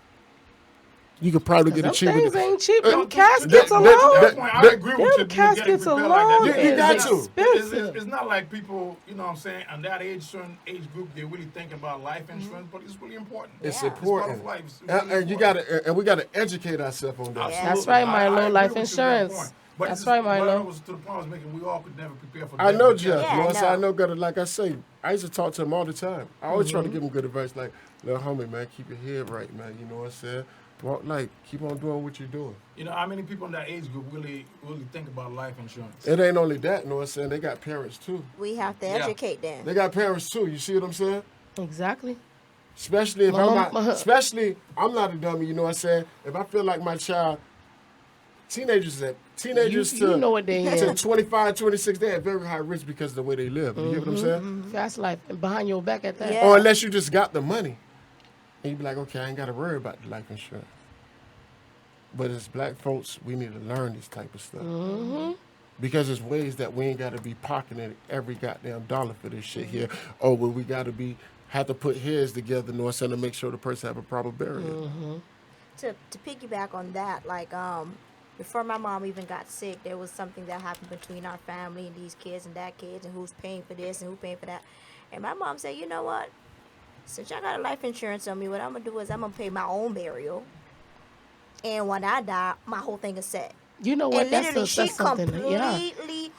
You could probably get Them a cheaper. things ain't cheap. Them that- caskets that- alone. That's why I agree with you. Them caskets alone You got is to. expensive. It's not like people, you know what I'm saying, on that age, certain age group, they really think about life insurance, but it's really important. It's Yeah. important. It's part of life. It's And really you important. got to, and we got to educate ourselves on that. Absolutely. That's right, I Milo. agree Life with you on that insurance. point. But That's it's right, what Milo. I was to the point I was making, we all could never prepare for I death. know, We Jeff. Yeah, You know, I so I know. know good. Like I say, I used to talk to him all the time. I always try to give him good advice, like, little homie, man, keep your head right, man. You know what I'm saying? Walk like, keep on doing what you're doing. You know, how many people in that age group really think about life insurance? It ain't only that, you know what I'm saying? They got parents too. We have to Yeah. educate them. They got parents too. You see what I'm saying? Exactly. Especially if Mama- especially I'm not a dummy. You know what I'm saying? If I feel like my child, teenagers You know what they to in. 25, 26, they're at very high risk because of the way they live. You get what I'm saying? Fast life. And behind your back at that. Yeah. Or unless you just got the money. And you be like, okay, I ain't got to worry about the life insurance. But as black folks, we need to learn this type of stuff. Because there's ways that we ain't got to be pocketing every goddamn dollar for this shit here. Or where we got to have to put heads together, you know what I'm saying, to make sure the person have a proper burial. To piggyback on that, like before my mom even got sick, there was something that happened between our family and these kids and that kids and who's paying for this and who's paying for that. And my mom said, you know what? Since y'all got a life insurance on me, what I'm gonna do is I'm gonna pay my own burial. And when I die, my whole thing is set. You know what? And literally, That's she something. Yeah. completely,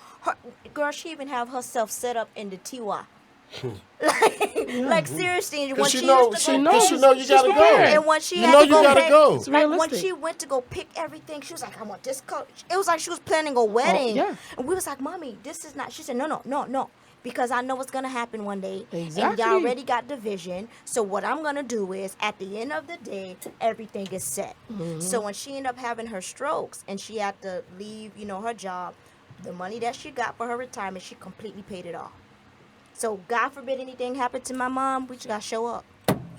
girl, she even have herself set up in the Tiwa Like seriously, when Cause she she know, used to go knows. you gotta go. and when she You had know to you go gotta pick, go. It's like when realistic. she went to go pick everything, she was like, I want this color. It was like she was planning a wedding. yeah. And we was like, Mommy, this is not. She said, no. Because I know what's gonna happen one day. And Exactly. y'all already got division. So what I'm gonna do is at the end of the day, everything is set. So when she ended up having her strokes and she had to leave, her job, the money that she got for her retirement, she completely paid it off. So God forbid anything happened to my mom, we just gotta show up.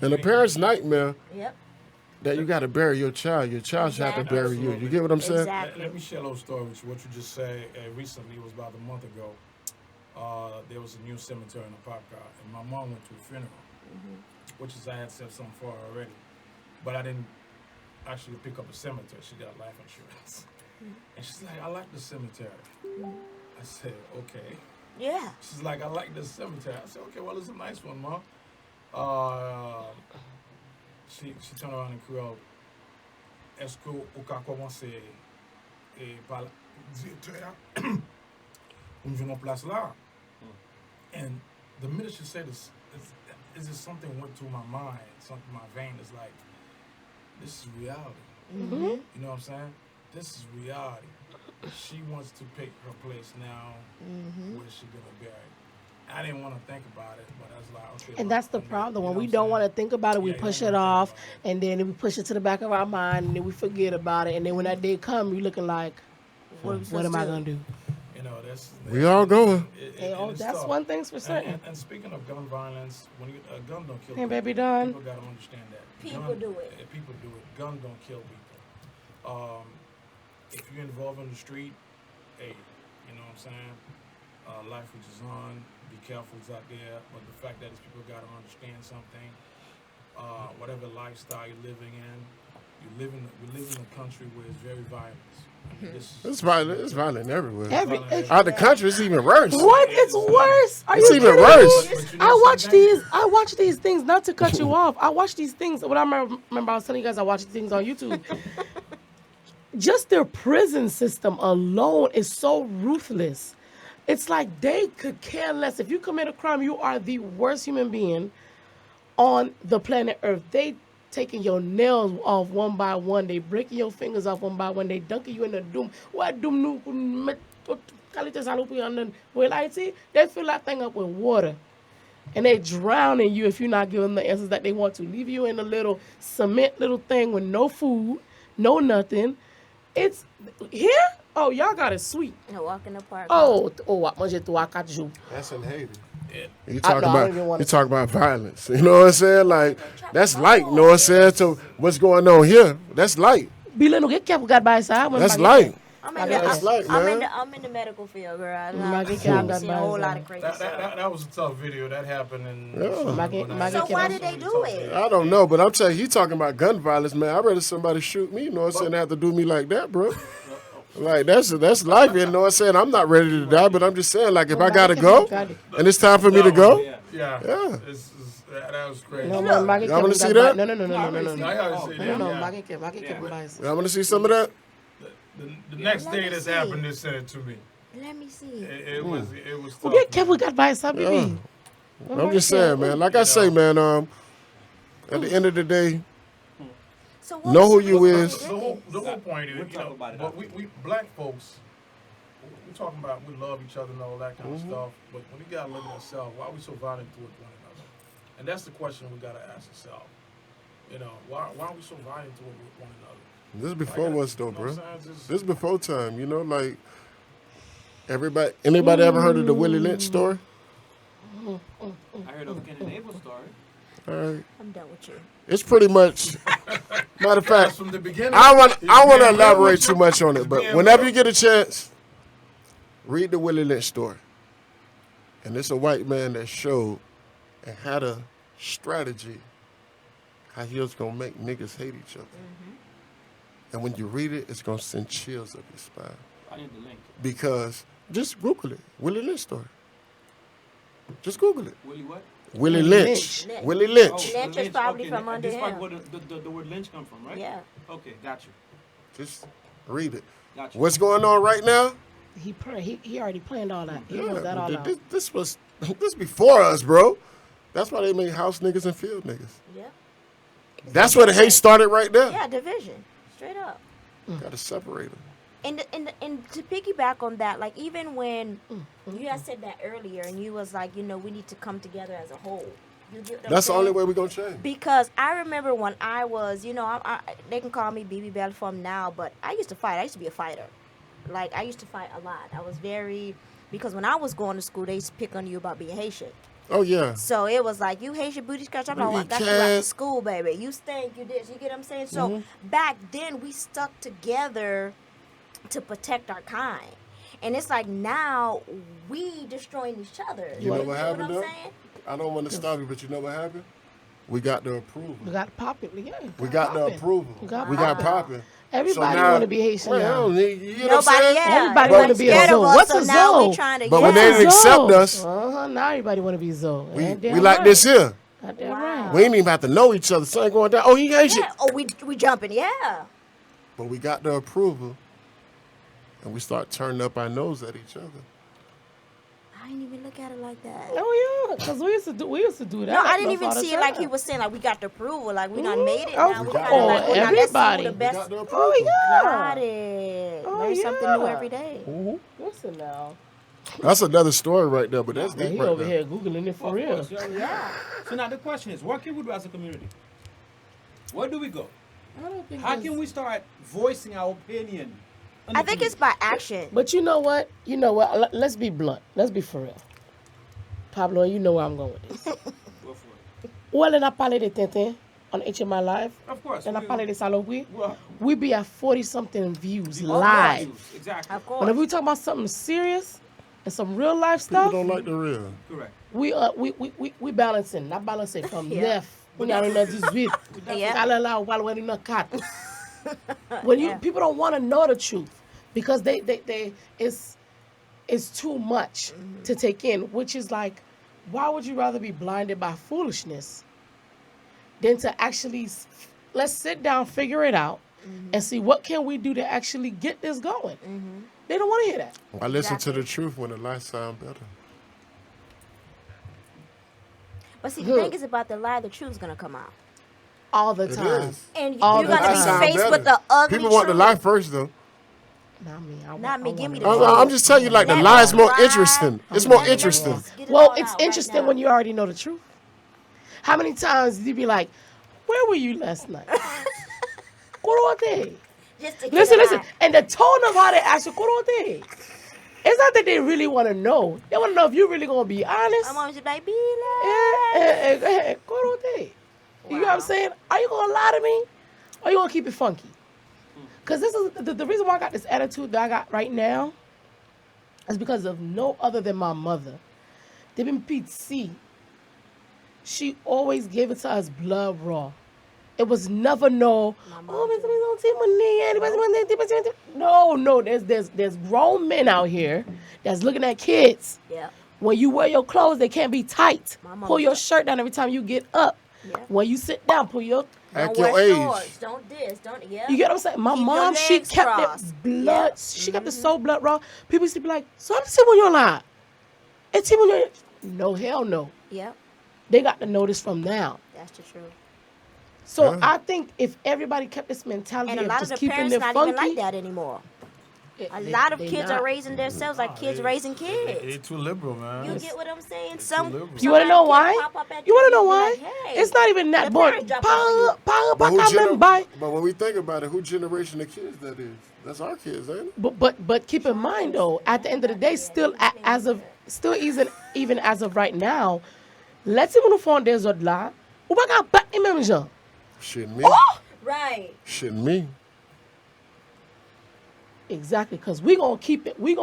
And a parent's nightmare Yep. that you gotta bury your child. Your child should have to bury you. You get what I'm saying? Exactly. Let me share a little story with you. What you just said recently, it was about a month ago. There was a new cemetery in Apopka, and my mom went to a funeral, which is I had set something for her already, but I didn't actually pick up a cemetery. She got life insurance, and she's like, "I like the cemetery." I said, "Okay." Yeah. She's like, "I like this cemetery." I said, "Okay, well, it's a nice one, Mom." She turned around and cried, "Est-ce que on peut commencer par le directeur pour nous en place là?" And the minute she said this, it's just something went through my mind, something in my vein. It's like, this is reality. You know what I'm saying? This is reality. She wants to pick her place now. Where's she gonna bury? I didn't want to think about it, but I was like, okay. And that's the problem. When we don't want to think about it, we push it off, and then we push it to the back of our mind, and then we forget about it. And then when that day comes, you're looking like, what am I gonna do? That's We all going. That's one thing's for certain. And speaking of gun violence, when a gun don't kill Hey, people, baby, done. people gotta understand that. People do it. People do it. Gun don't kill people. If you're involved in the street, hey, you know what I'm saying? Life which is on. Be careful out there. But the fact that is people gotta understand something. Whatever lifestyle you're living in, we live in a country where it's very violent. I mean, It's violent. It's violent everywhere. It's- Out the country, it's even worse. What? It's worse. Are It's you even kidding worse. me? I watch these things, not to cut you off. I watch these things. What I remember I was telling you guys, I watch these things on YouTube. Just their prison system alone is so ruthless. It's like they could care less. If you commit a crime, you are the worst human being on the planet Earth. They taking your nails off one by one. They breaking your fingers off one by one. They dunking you in the doom. What doom nu quality salupi on the they fill that thing up with water. And they drowning you if you're not giving them the answers that they want to. Leave you in a little cement little thing with no food, no nothing. It's here. Oh, y'all got it sweet. And walk in the park. What much to walk at you? That's in Haiti. You I don't even wanna- talk about violence. You know what I'm saying? Like, that's light. You know what I'm saying? So what's going on here? That's light. Bila no get careful got by side. That's light. I'm in the medical field, girl. I've seen a whole lot of crazy stuff. That was a tough video. That happened in. Yeah. So why did they do it? I don't know, but I'm telling you, he talking about gun violence, man. I'd rather somebody shoot me, you know what I'm saying, than have to do me like that, bro. Like, that's life, you know what I'm saying? I'm not ready to die, but I'm just saying, like, if I got to go, and it's time for me to go, Yeah. yeah. That was crazy. No, Y'all want to see that? No. Y'all want to see some of that? The next day this happened, they sent it to me. Let me see. It was tough. Well, get careful got by side, baby. I'm just saying, man. Like I say, man, at the end of the day, So know who you is. The whole point is, but we black folks, we're talking about we love each other and all that kind of stuff, but when we gotta look at ourselves, why are we so violent towards one another? And that's the question we gotta ask ourselves. Why are we so violent towards one another? This is before us, though, bro. This This is before time, like, anybody ever heard of the Willie Lynch story? I heard of Ken and Abel story. All right. I'm done with you. It's pretty much, matter of fact, from the beginning. I want to elaborate too much on it, but whenever you get a chance, read the Willie Lynch story. And it's a white man that showed and had a strategy how he was going to make niggas hate each other. And when you read it, it's going to send chills up your spine. I need the link. Because, just Google it, Willie Lynch story. Just Google it. Willie what? Willie Lynch. Willie Lynch. Lynch is probably from under This him. part where the word lynch come from, right? Yeah. Okay, got you. Just read it. Got you. What's going on right now? He already planned all that. He knows that all out. This was This before us, bro. That's why they made house niggas and field niggas. Yeah. That's where the hate started right there. Yeah, division. Straight up. Got to separate them. And to piggyback on that, like even when you had said that earlier, and you was like, we need to come together as a whole. You get what I'm That's the saying? only way we're going to change. Because I remember when I was, they can call me BB Bell from now, but I used to fight. I used to be a fighter. Like, I used to fight a lot. I was because when I was going to school, they used to pick on you about being Haitian. Oh, yeah. So it was like, you Haitian booty scratch. I'm like, I got you out of school, baby. You stink, you this. You get what I'm saying? So back then, we stuck together to protect our kind. And it's like now we destroying each other. You know what happened, I'm though? saying? I don't want to stop you, but you know what happened? We got the approval. We got popping. Yeah. We got the approval. We got popping. Everybody want to be Haitian now. You know what I'm saying? Everybody want to be a Zoe. What's a Zoe? But when they didn't accept us, now everybody want to be Zoe. we like this here. Right. We ain't even have to know each other. Something going down. Oh, he Haitian. Yeah. Oh, we jumping. Yeah. But we got the approval, and we start turning up our nose at each other. I didn't even look at it like that. Oh yeah, because we used to do that. No, I didn't even see it like he was saying. Like we got the approval. Like we done made it. Oh, Now we God. kind of like Everybody. let's see who the best. We got the approval. Oh yeah. Got it. Oh, Learn something new yeah. every day. Listen now. That's another story right there, but that's Man, deep he right over there. here Googling it for real. Yeah. So now the question is, what can we do as a community? Where do we go? I don't think How can we start voicing our opinion? I think it's by action. But you know what? Let's be blunt. Let's be for real. Pablo, you know where I'm going with this. Go for it. Well, on a parlé de Tintin on HMI Live. Of course. On a parlé de Saloui. Well, We be at 40-something views all live. values, exactly. Of course. Whenever we talk about something serious and some real life People stuff, don't like the real. Correct. we balancing. Not balancing from Yeah. left. When you're in the 18. Yeah. When people don't want to know the truth because they it's too much to take in, which is like, why would you rather be blinded by foolishness than to actually let's sit down, figure it out, and see what can we do to actually get this going. They don't want to hear that. I listen to the truth when the lies sound better. But see, the thing is about the lie, the truth's gonna come out, All the It time. is. and All you're the gonna time. be faced with the ugly People want the truth. lie first, though. Not me. Not me. Give me the I'm just telling you, like, the Let lie is me more lie. interesting. It's more interesting. Get it Well, all it's out interesting right now. when you already know the truth. How many times you be like, where were you last night? Korote. Just to get Listen. it out. And the tone of how they ask you, Korote. It's not that they really want to know. They want to know if you're really going to be honest. I'm always just like, be Korote. You know what I'm saying? Are you going to lie to me? Or are you going to keep it funky? Because this is the reason why I got this attitude that I got right now is because of no other than my mother. Dibin Pete C. She always gave it to us blood raw. It was never no, no, there's grown men out here that's looking at kids. Yeah. When you wear your clothes, they can't be tight. My mama Pull your said- shirt down every time you get up. Yeah. When you sit down, pull your... Act Don't your wear age. shorts. Don't this. Don't yeah. You get what I'm saying? My Keep your mom, she legs kept crossed. it blood. She kept it so blood raw. People used to be like, so I'm see when you're lying. It's when you're... No, hell no. Yep. They got to know this from now. That's the truth. So Yeah. I think if everybody kept this mentality And a of lot of just the keeping parents it not funky, even like that anymore. A lot of kids are raising themselves like kids raising kids. They too liberal, man. You get what I'm saying? Some. liberal. You want to know why? You want to know why? Like, hey, It's not even that your boring. parents drop out on But when we think about it, who generation of kids that is? That's our kids, ain't it? But keep in mind though, at the end of the day, still even as of right now, let's see when the phone there's là, ou pas qu'à battre les mêmes gens. Shitting me. Right. Shitting me. Exactly, because we're gonna keep it going,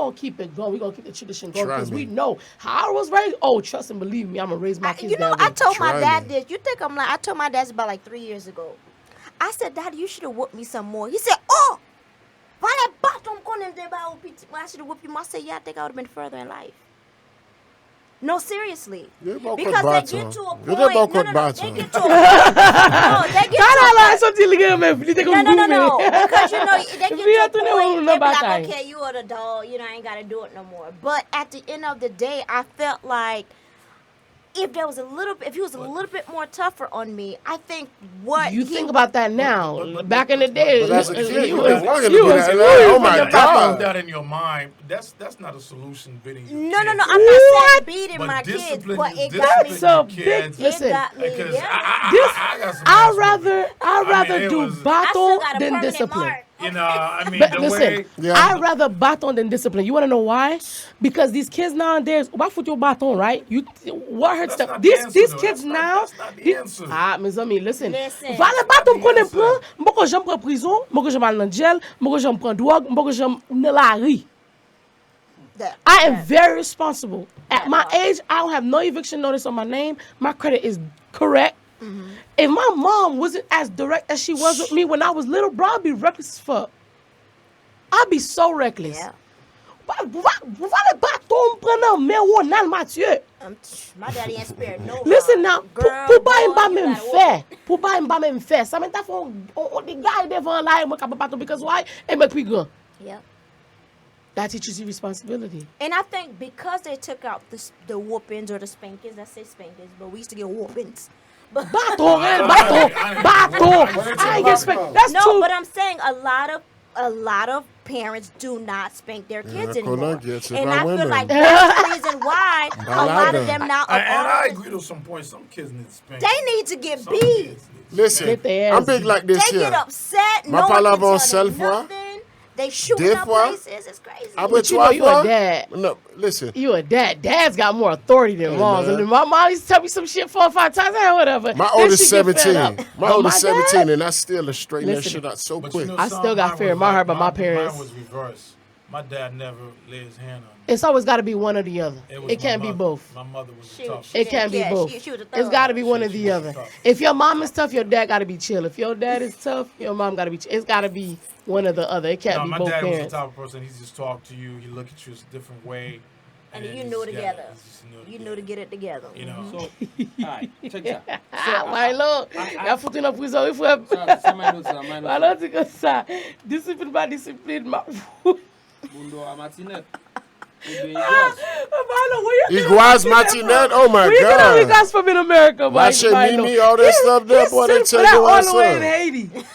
we're gonna keep the tradition going, Try because we me. know how I was raised. Oh, trust and believe me, I'm gonna raise my kids You know, that I way. told my Try dad me. this. You think I'm like? I told my dad about like 3 years ago. I said, Daddy, you should have whooped me some more. He said, Oh, why that bottom corner there about I should have whooped you. I said, Yeah, I think I would have been further in life. No, seriously. Yeah, about Because quit they get baton. to a Yeah, point. they about No, quit no, baton. they get to a point. No, they get to a No. Because you know they get to a point. They be like, okay, you are the dog. You know, I ain't gotta do it no more. But at the end of the day, I felt like if there was if he was a little bit more tougher on me, I think what You think about that now. Back in the day, But as a kid, you you was was walking to be that. Oh my Put God. that in your mind. That's not a solution. Beating your No, kids. I'm not saying beating But my kids, discipline- but it discipline got me. That's a your big. kids. Listen, It got me. Because Yeah. I got some I'd ass rather whooping. it do was- I still battle got a than permanent discipline. mark. You know, I mean, But the listen, way. Yeah. I'd rather baton than discipline. You want to know why? Because these kids nowadays, why put your baton, right? What hurts That's them? not the answer, These though. kids That's not- now. that's not the answer. Mes amis, listen. Listen. Vale not baton the qu'on answer. prend, m'boko j'aime prendre prison, m'boko j'aime aller dans jail, m'boko j'aime prendre drogue, m'boko j'aime dans la rue. I am very responsible. At my age, I don't have no eviction notice on my name. My credit is correct. If my mom wasn't as direct as she was with me when I was little, bro, I'd be reckless as fuck. I'd be so reckless. Yeah. Vale baton prendre mais on a Mathieu. My daddy ain't spared no. Listen now, Girl, pour pas boy, pas you même gotta faire. Pour pas même faire. Ça m'entend font on des gars devant là et moi capable baton because why? Et me plus grand. Yep. That teaches you responsibility. And I think because they took out the whoopings or the spankings, I say spankings, but we used to get whoopings. But Baton, baton. I ain't get spanked. That's no, too. but I'm saying a lot of parents do not spank their kids anymore. gets it And by I feel women. like that's the reason why a lot of them now And I are agree to some points. Some kids need spanked. they need to get Some beat. kids need Listen, Get their I'm ass big beat. like this They here. get upset. Ma No one parle can avant tell them seule fois. nothing. They shooting Des up fois, places. It's crazy. Après But you know trois you a fois. dad. No, listen. You a dad. Dad's got more authority than moms. man. And my mom used to tell me some shit 4 or 5 times. Hey, whatever. My Then oldest she get fed 17. up. My Oh, oldest my dad? 17, and I still straighten that Listen. shit out so But quick. you know, I still got mine fear in was my heart, but my mine parents- was reversed. My dad never laid his hand on me. It's always got to be one or the other. was It can't my be mother. both. My mother was Shoot. tough. It can't be Yeah, both. she was a It's thug. got to be one or She the was other. tough. If your mom is tough, your dad got to be chill. If your dad is tough, your mom got to be chill. It's got to be one or the other. It can't No, be my both dad was the parents. type of person. He just talk to you. He look at you a different way. And then you he knew just together. got it. He just You knew to get it together. You know. So, alright, check this out. Ah, Milo, y'a foutu dans prison, il faut... Ça m'a noté, ça m'a noté. Milo dit comme ça, discipline par discipline, ma... Bundo à matinette. Ou bien yes. Milo, where you Iguaz Martinet, oh my Where you get all these God. guys from in America, Watch Milo? it, Mimi, all that stuff there, boy, they He's tell sent you for that what's all the way in up. Haiti.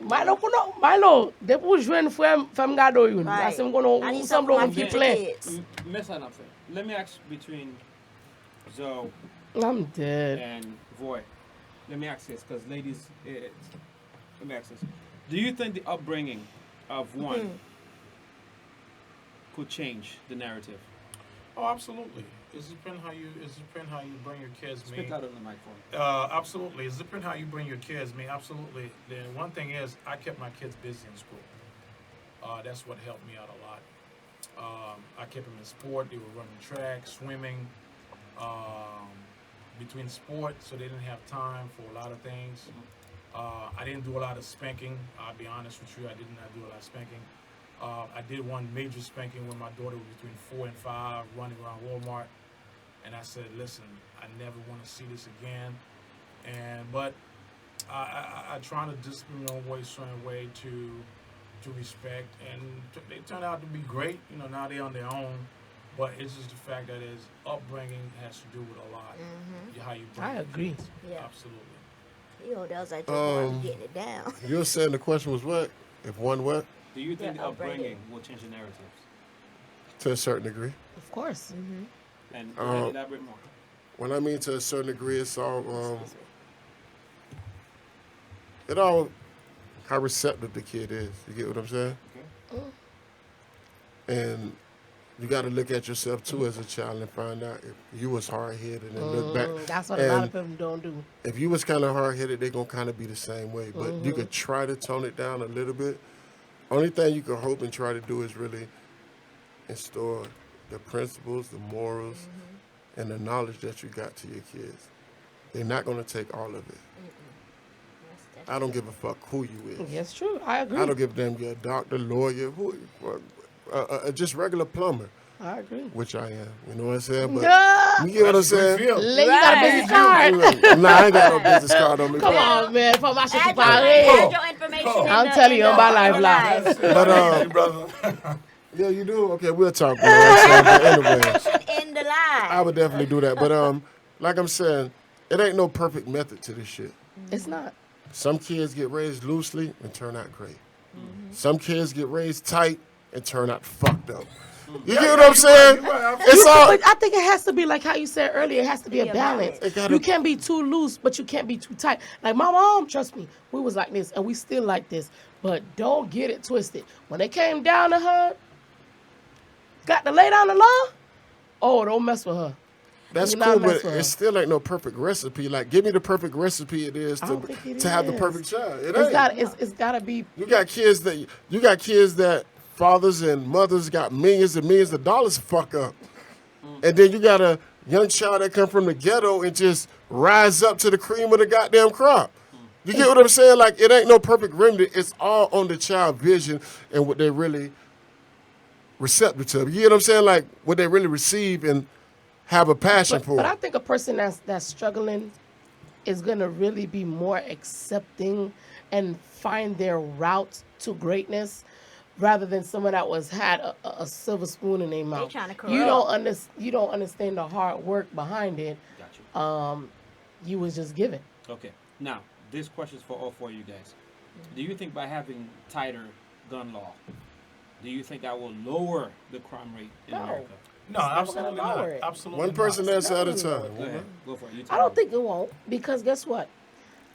Milo, depuis que je joue femme gado yon, Right. parce que je kono I need ensemble something for my on future plan. kids. Mess that up. Let me ask between Zoe I'm dead. and Voy. Let me ask this, because ladies, let me ask this. Do you think the upbringing of one could change the narrative? Oh, absolutely. It depends how you bring your kids. Spit that on the microphone. Absolutely. It depends how you bring your kids. Absolutely. The one thing is, I kept my kids busy in school. That's what helped me out a lot. I kept them in sport. They were running track, swimming. Between sports, so they didn't have time for a lot of things. I didn't do a lot of spanking. I'll be honest with you. I did not do a lot of spanking. I did one major spanking when my daughter was between 4 and 5, running around Walmart. And I said, listen, I never want to see this again. But I try to discipline them in a certain way to respect. And they turned out to be great. You know, now they're on their own. But it's just the fact that his upbringing has to do with a lot. How you bring I your agree. kids. Yeah. Absolutely. You know, that was like just getting it down. You were saying the question was what? If one what? Do you think Yeah, the upbringing. upbringing will change the narratives? To a certain degree. Of course. And Um, elaborate more. When I mean to a certain degree, it's all, it all how receptive the kid is. You get what I'm saying? And you got to look at yourself too as a child and find out if you was hard headed and look back. That's what a lot of And people don't do. if you was kind of hard headed, they're gonna kind of be the same way. But you could try to tone it down a little bit. Only thing you can hope and try to do is really install the principles, the morals, and the knowledge that you got to your kids. They're not gonna take all of it. I don't give a fuck who you is. Yes, true. I agree. I don't give a damn you're a doctor, lawyer, just regular plumber, I agree. which I am. You know what I'm saying? But No. you get what I'm That's a great saying? field. You got a business card. Nah, I ain't got no business card on me. Come on, man. For my shit to Add parler. your information. I'm telling you, on my lifeline. But brother. yeah, you do. Okay, we'll talk. You know what I'm saying? But anyway, In the lie. I would definitely do that. But like I'm saying, it ain't no perfect method to this shit. It's not. Some kids get raised loosely and turn out great. Some kids get raised tight and turn out fucked up. You get what I'm saying? It's all. But I think it has to be like how you said earlier. It has to be a Yeah, balance. balance. You can't be too loose, but you can't be too tight. Like my mom, trust me, we was like this, and we still like this. But don't get it twisted. When they came down to her, got to lay down the law. Oh, don't mess with her. That's Do not cool, mess but with her. it still ain't no perfect recipe. Like, give me the perfect recipe it is I don't think it to have the is. perfect child. It ain't. It's gotta be. You got kids that fathers and mothers got millions and millions of dollars to fuck up, and then you got a young child that come from the ghetto and just rise up to the cream of the goddamn crop. You get what I'm saying? Like, it ain't no perfect remedy. It's all on the child vision and what they really receptive to. You get what I'm saying? Like, what they really receive and have a passion for. But I think a person that's struggling is gonna really be more accepting and find their route to greatness, rather than someone that had a silver spoon in their mouth. tryna You don't understand the hard work behind it. Got you. You was just given. Okay. Now, this question is for all four of you guys. Do you think by having tighter gun law, do you think that will lower the crime rate in No. America? No, It's never absolutely gonna not. lower it. Absolutely One person not. at a time. Go ahead. Go for it. You I tell don't me. think it won't, because guess what?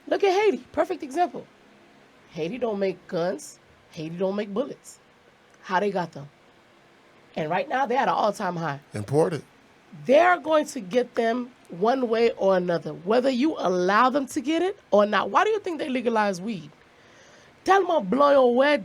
Look at Haiti. Perfect example. Haiti don't make guns. Haiti don't make bullets. How they got them? And right now they're at an all-time high. Important. They're going to get them one way or another, whether you allow them to get it or not. Why do you think they legalize weed? Tell them I'll blow your way.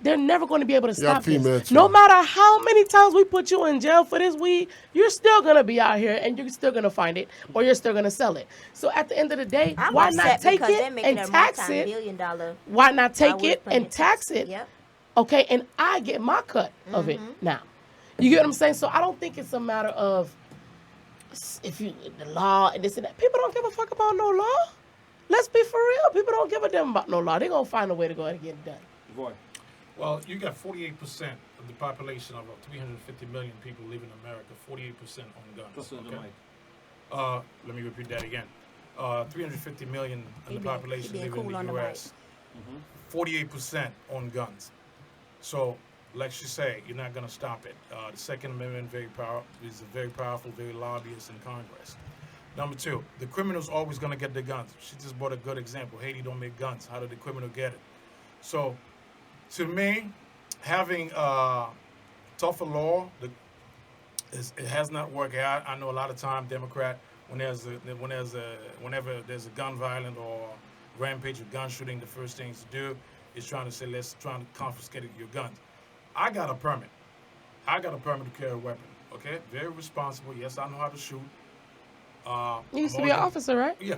They're never going to be able to stop female this. too. No matter how many times we put you in jail for this weed, you're still going to be out here and you're still going to find it or you're still going to sell it. So at the end of the day, I'm why upset not take because they're it making and a tax it? multi-billion-dollar. Why not I take was it paying and tax tax. it? Yep. Okay, and I get my cut of it now. You get what I'm saying? So I don't think it's a matter of if you the law and this and that. People don't give a fuck about no law. Let's be for real. People don't give a damn about no law. They're gonna find a way to go ahead and get it done. Boy. Well, you got 48% of the population of 350 million people living in America, 48% on guns. Listen to the Okay? mic. Let me repeat that again. 350 million in the population being living cool on in the the mic. U.S. 48% on guns. So, like she say, you're not going to stop it. The Second Amendment is a very powerful, very lobbyist in Congress. Number two, the criminal's always going to get the guns. She just brought a good example. Haiti don't make guns. How did the criminal get it? So, to me, having tougher law, it has not worked out. I know a lot of time Democrat, whenever there's a gun violence or rampage or gun shooting, the first things to do is trying to say, let's try to confiscate your guns. I got a permit. To carry a weapon. Okay, very responsible. Yes, I know how to shoot. You used to be an officer, right? Yeah.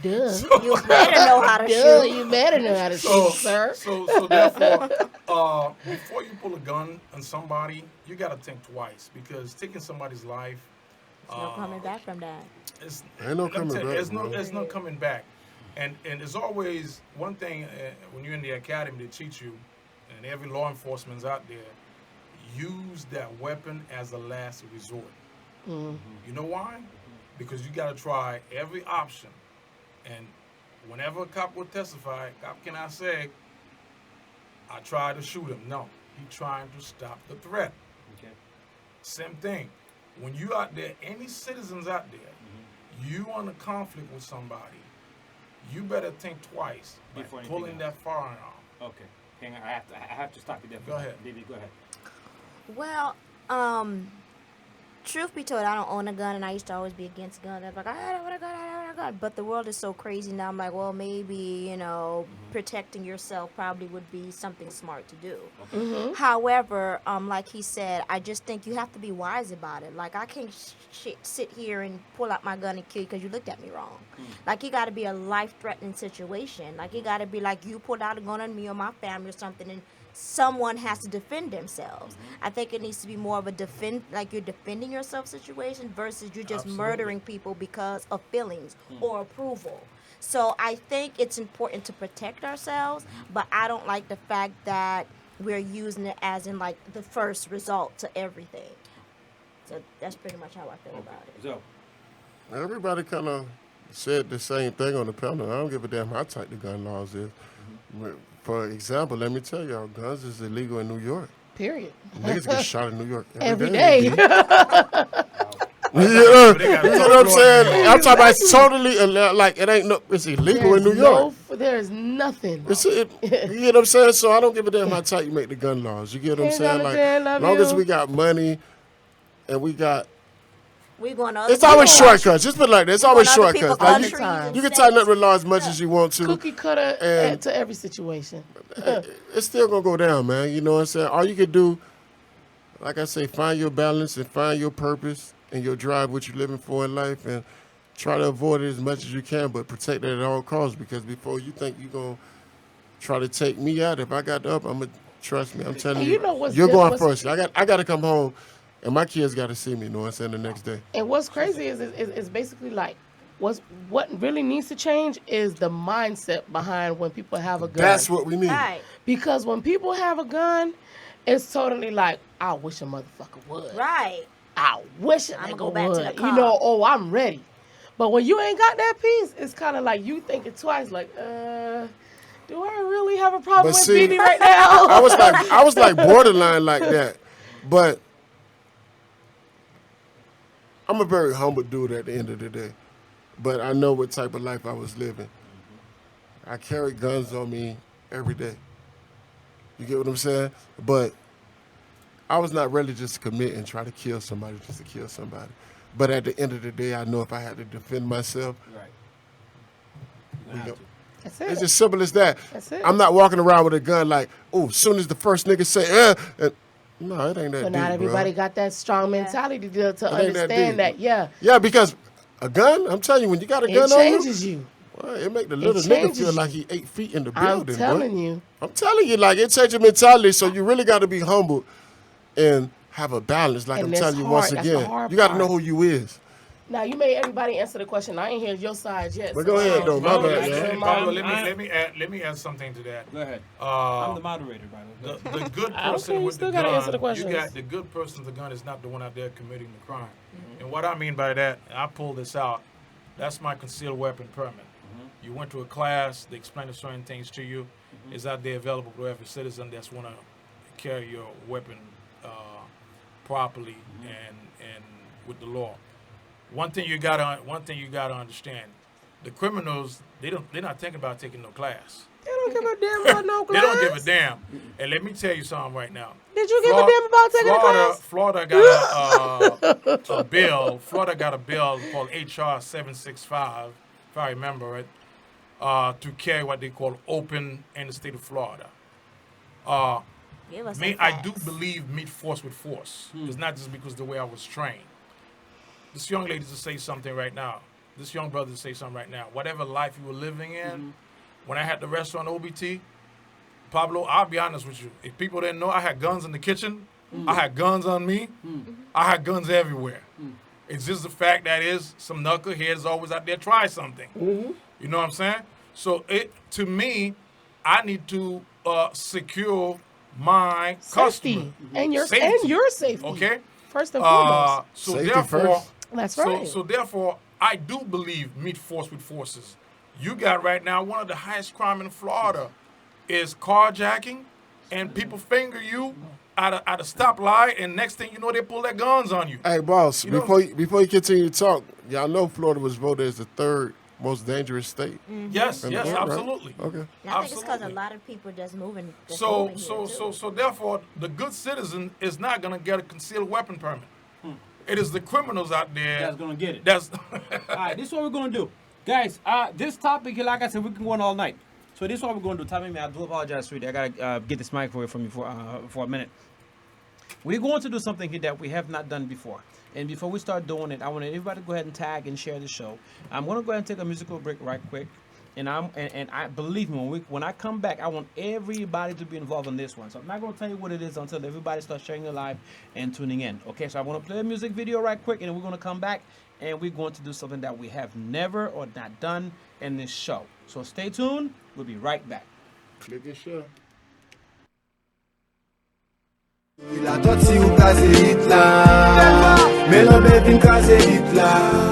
Duh. You better know how to Duh, shoot. you better know how to shoot, sir. So therefore, before you pull a gun on somebody, you got to think twice, because taking somebody's life, There's no coming back from that. Ain't no coming back, There's no coming back. And there's always one thing when you're in the academy they teach you, and every law enforcement's out there, use that weapon as a last resort. Mm-hmm. You know why? Because you got to try every option. And whenever a cop will testify, cop cannot say, I tried to shoot him. No, he's trying to stop the threat. Okay. Same thing. When you out there, any citizens out there, you on a conflict with somebody, you better think twice Before before pulling anything else. that firearm. Okay. Hang on. I have to stop you there. Go ahead. Baby, go ahead. Well, truth be told, I don't own a gun, and I used to always be against guns. I'm like, I don't want a gun, I don't want a gun. But the world is so crazy now. I'm like, well, maybe, protecting yourself probably would be something smart to do. However, like he said, I just think you have to be wise about it. Like, I can't sit here and pull out my gun and kill you because you looked at me wrong. Like, it got to be a life-threatening situation. Like, it got to be like you pulled out a gun on me or my family or something, and someone has to defend themselves. I think it needs to be more of a you're defending yourself situation versus you're just murdering people because of feelings or approval. So I think it's important to protect ourselves, but I don't like the fact that we're using it as in like the first result to everything. So that's pretty much how I feel about it. So, Everybody kind of said the same thing on the panel. I don't give a damn how tight the gun laws is. For example, let me tell y'all, guns is illegal in New York. Period. Niggas get shot in New York Every day. You know what I'm saying? I'm talking about it's totally like it ain't no. It's illegal in New York. There's nothing. You know what I'm saying? So I don't give a damn how tight you make the gun laws. You get what I'm saying? Like, as long as we got money and we got. We going to It's always shortcuts. Just put it like that. It's always shortcuts. Like you can tighten up the law as much as you want to. Cookie cutter to every situation. It's still going to go down, man. You know what I'm saying? All you can do, like I say, find your balance and find your purpose and your drive, what you're living for in life, and try to avoid it as much as you can, but protect it at all costs, because before you think you're going to try to take me out, if I got up, I'm going to, trust me, I'm telling you, you're going first. I got to come home, and my kids got to see me, you know what I'm saying, the next day. And what's crazy is basically like, what really needs to change is the mindset behind when people have a gun. That's what we need. Right. Because when people have a gun, it's totally like, I wish a motherfucker would. Right. I wish a I'ma nigga go back to the would. car. You know, oh, I'm ready. But when you ain't got that piece, it's kind of like you thinking twice, like, do I really have a problem with BB right now? I was like borderline like that. But I'm a very humble dude at the end of the day. But I know what type of life I was living. I carry guns on me every day. You get what I'm saying? But I was not ready just to commit and try to kill somebody just to kill somebody. But at the end of the day, I know if I had to defend myself, right. That's it. It's as simple as that. That's it. I'm not walking around with a gun like, oh, as soon as the first nigga say, no, it ain't that deep, But not everybody bro. got that strong mentality to understand that, yeah. Yeah, because a gun, I'm telling you, when you got a gun It on you, changes you. well, it make the little nigga changes feel you. like he 8 feet in the building, I'm telling you. I'm telling you, like, it changes your mentality, so you really got to be humble and have a balance, like And I'm that's telling you hard. once That's the again. hard You got to know part. who you is. Now, you made everybody answer the question. I ain't hear your side yet. But go ahead, though. My bad, man. Pablo, let me add something to that. Go ahead. I'm the moderator, by the way. The good I don't person think with you the still gotta answer the gun, questions. you got the good person with the gun is not the one out there committing the crime. And what I mean by that, I pulled this out. That's my concealed weapon permit. You went to a class, they explained certain things to you. It's out there available to every citizen that's want to carry your weapon properly and with the law. One thing you gotta understand: the criminals, they're not thinking about taking no class. They don't give a damn about no class. They don't give a damn. And let me tell you something right now. Did you give a damn about taking a class? Florida got a bill. Florida got a bill called HR 765, if I remember it, to carry what they call open in the state of Florida. I do believe meet force with force. It's not just because the way I was trained. This young lady to say something right now. This young brother to say something right now. Whatever life you were living in, when I had the restaurant OBT, Pablo, I'll be honest with you. If people didn't know, I had guns in the kitchen. I had guns on me. I had guns everywhere. It's just the fact that is some knuckleheads always out there try something. You know what I'm saying? So to me, I need to secure my Safety. customer. And your safety. Okay? First and foremost. So Safety therefore, first. That's right. So therefore, I do believe meet force with forces. You got right now one of the highest crime in Florida is carjacking, and people finger you at a stoplight, and next thing you know, they pull their guns on you. Hey, boss, You know- before you continue to talk, y'all know Florida was voted as the third most dangerous state. Yes, in yes, the world, right? absolutely. Okay. And I think it's because a Absolutely. lot of people just moving. So therefore, the good citizen is not gonna get a concealed weapon permit. It is the criminals out there That's gonna get it. That's All right, this is what we're gonna do, guys. This topic here, like I said, we can go on all night. So this is what we're gonna do. Tommy, I do apologize, sweetie. I gotta get this mic away from you for a minute. We're going to do something here that we have not done before. And before we start doing it, I want everybody to go ahead and tag and share the show. I'm gonna go ahead and take a musical break right quick. And I believe me, when I come back, I want everybody to be involved in this one. So I'm not gonna tell you what it is until everybody starts sharing their live and tuning in. Okay, so I want to play a music video right quick, and then we're gonna come back and we're going to do something that we have never or not done in this show. So stay tuned. We'll be right back. Click and share. La tot si ou kaze hit la Mais l'envers vient craser vite là.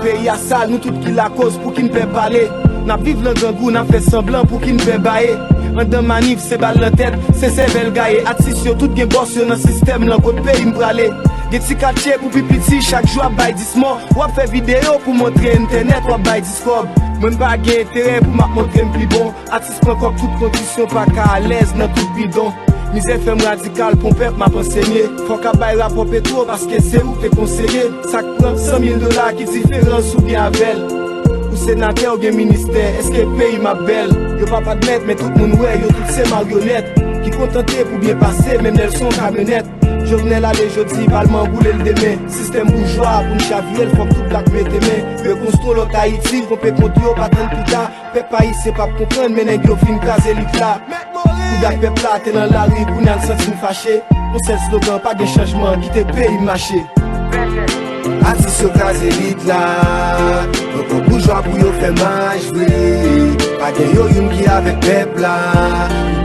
Pays à sale, nous tout qui la cause pour qui ne peut parler. N'a vive le grand goût, n'a fait semblant pour qui ne peut bailler. En deux manif, c'est balle la tête, c'est bel gaye. Attention, tout bien boss dans le système, là, côté pays m'bralé. Des petits quartiers pour pipiti, chaque jour, bail 10 morts. Ou fait vidéo pour montrer internet, ou bail Discord. Même pas gain intérêt pour montrer plus bon. Artiste prend comme toute condition, pas qu'à l'aise dans tout bidon. Misère femme radical pour peuple m'a enseigné. Faut qu'à bail rapport pétro parce que c'est où t'es conseillé. Ça prend 100 000 $ qui différence ou bien avec. Ou sénateur ou bien ministère, est-ce que le pays m'a belle? Yo pas admettre, mais tout le monde ouais, yo toutes ces marionnettes. Qui contenté pour bien passer, même elles sont camionnettes. Je venais aller jeudi, Valman rouler le demain. Système bourgeois, pour nous chavier, il faut que tout black mette mains. Le construit l'autre Haïti, qu'on peut compter au patron tout tard. Peuple pays, c'est pas pour comprendre, mais n'est-ce fin caser l'île là. Coup d'ak peuple là, t'es dans la rue, pour n'a senti fâché. On sait le slogan, pas de changement, qui te paye marché. Assis sur case élite là, donc bourgeois pour yo faire match vrai. Pas de yo youm qui avec peuple là.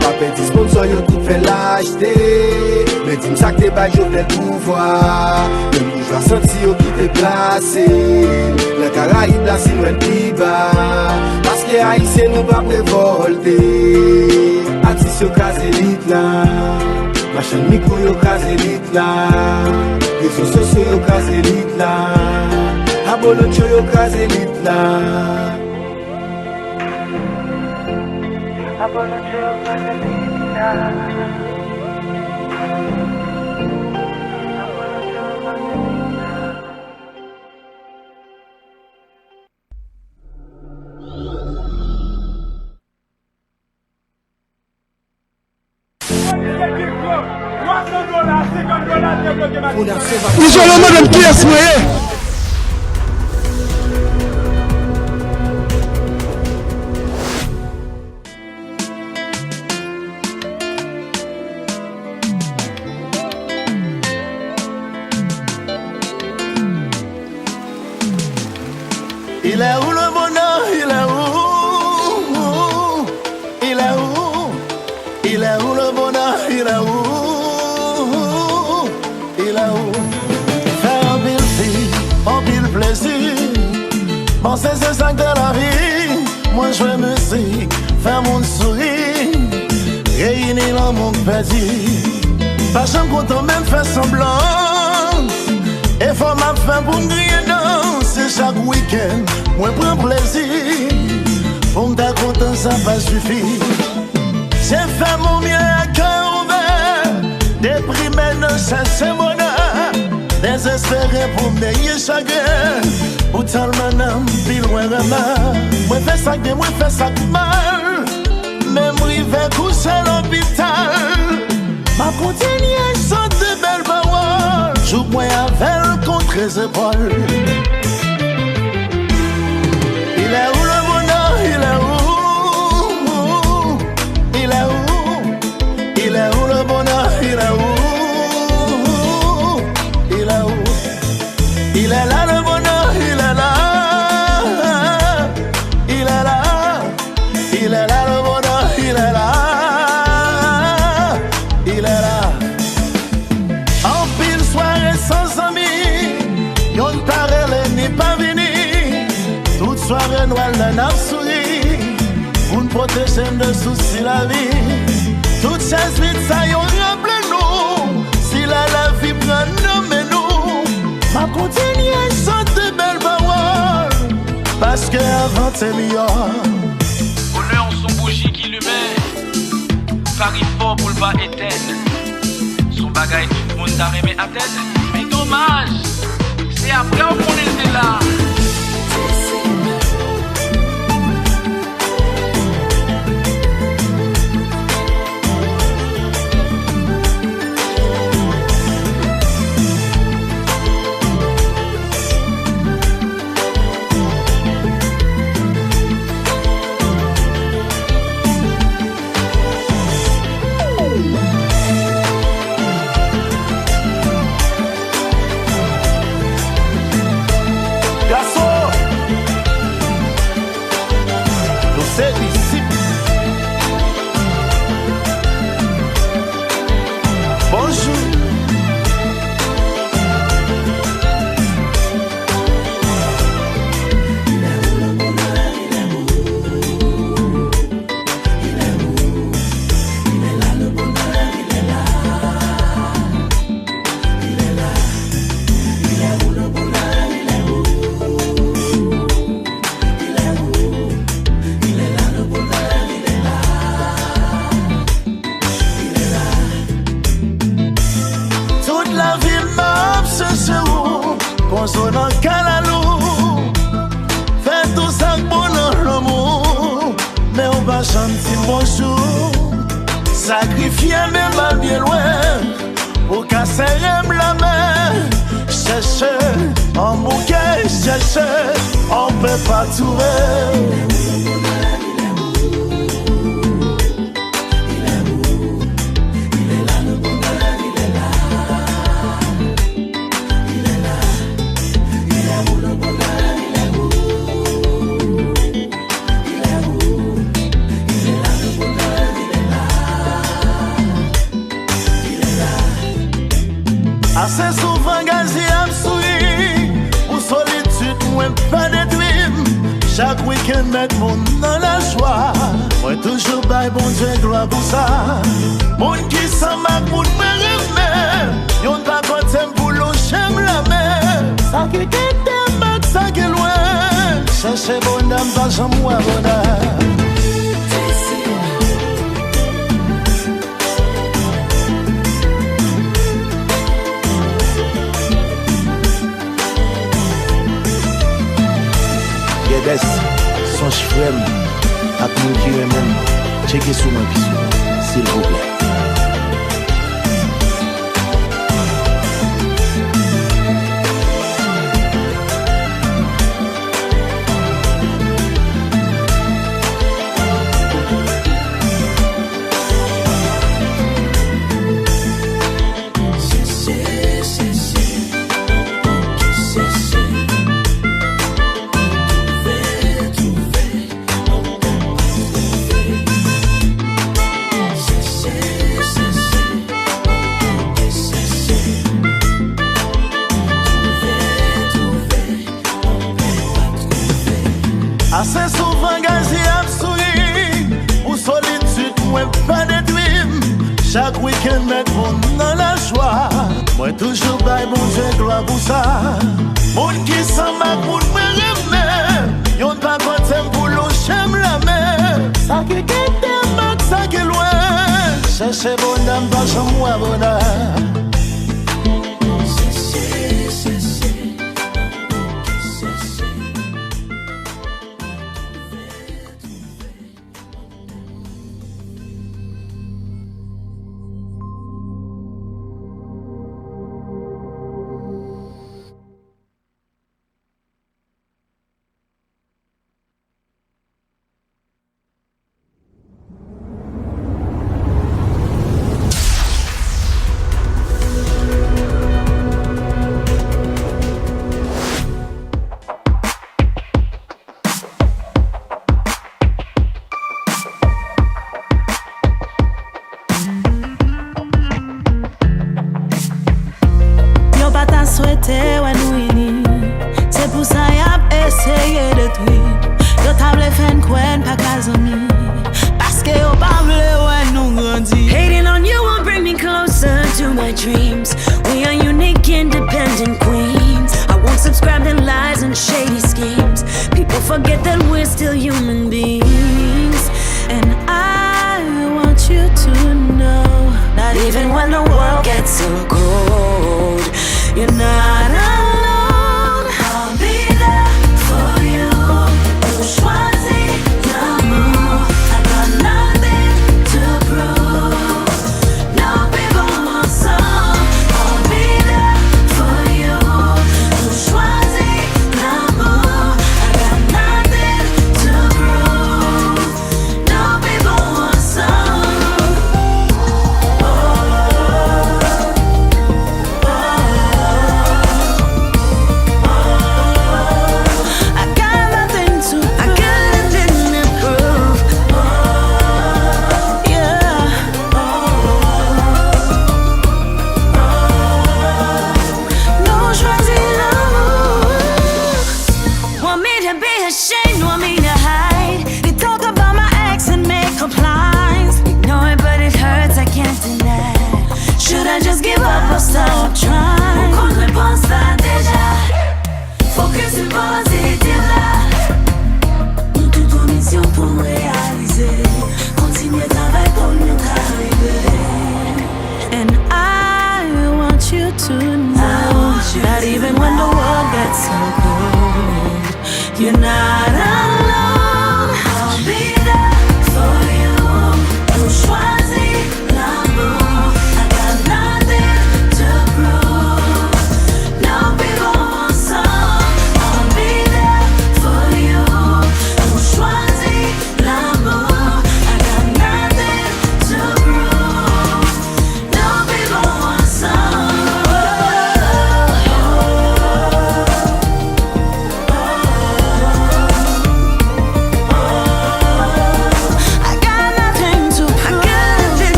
Pas petit sponsor yo tout fait l'acheter. Mais dis-moi ça que t'es pas yo fait le pouvoir. Le bourgeois senti yo qui t'est placé. Le Caraïbe là c'est loin plus bas. Parce que haïtien nous pas révolter. Assis sur case élite là. Machin micro yo case élite là. Réseaux sociaux yo case élite là. Abolocho yo case élite là. Abolocho yo case élite là. Nous allons madame qui est soyez. Il est où le bonheur? Il est où? Il est où? Il est où le bonheur? Il est où? Il est où? Faire un pile vie, un pile plaisir. Bon, c'est ça de la vie. Moi je veux musique, faire mon sourire. Réunir dans mon petit. Pas jamais content même faire semblant. Et faut m'a fait pour me griller danser chaque week-end. Moi prends plaisir. Pour me content ça pas suffit. J'ai fait mon mieux à cœur ouvert. Déprimé dans chercher bonheur. Désespéré pour meilleur chagrin. Pour tellement d'âme, puis loin remar. Moi fais ça bien, moi fais ça mal. Même rive coucher à l'hôpital. Ma continuation de belles paroles. Joue-moi avec contre les épaules. Il est où le bonheur? Il est où? Il est où? Il est où le bonheur? Il est où? Il est où? Il est là le bonheur, il est là. Il est là. Il est là le bonheur, il est là. Il est là. En pile soirée sans amis, yon parle n'est pas venu. Toute soirée noire n'a souri. Pour nous protéger de soucis la vie. Toute chaise vite ça yon rappelle nous. Si la vie prend nous mais nous. Ma continuation de belles paroles. Parce que avant c'est meilleur. Honneur son bougie qui lui met. Paris fort pour le bas éteindre. Son bagage tout le monde t'a remis à tête. Mais dommage, c'est après qu'on était là. pas chanter bonjour. Sacrifier mes mal bien loin pour casser la main. Cherche en bouquet, cherche, on peut pas trouver. Assez souvent gazé à me sourire, pour solitude moi pas de dream. Chaque week-end mettre mon dans la joie. Moi toujours bail bon Dieu gloire pour ça. Mon qui s'en m'a pour me remettre. Y'on pas content pour l'eau j'aime la mer. Ça qui t'aime, ça qui loin. Cherchez bonne dame pas jamais moi bonheur. Yes, son frère, à nous qui même, checkez sur ma piscine, s'il vous plaît. Assez souvent gazé à me sourire, pour solitude moi pas de dream. Chaque week-end mettre mon dans la joie. Moi toujours bail mon Dieu gloire pour ça. Mon qui s'en m'a pour me remettre. Y'on pas content pour l'eau j'aime la mer. Ça qui t'aime, ça qui loin. Cherchez bonne dame pas jamais moi bonheur. Souhaité ouais nous unis. C'est pour ça y'a essayé de tout. Yo table fin coin pas casami. Parce que yo parle ouais nous grandi. Hating on you won't bring me closer to my dreams. We are unique, independent queens. I won't subscribe to lies and shady schemes. People forget that we're still human beings. And I want you to know that even when the world gets so cold, you're not alone. I'll be there for you. Choisis l'amour. I got nothing to prove. No people ensemble. I'll be there for you. Choisis l'amour. I got nothing to prove.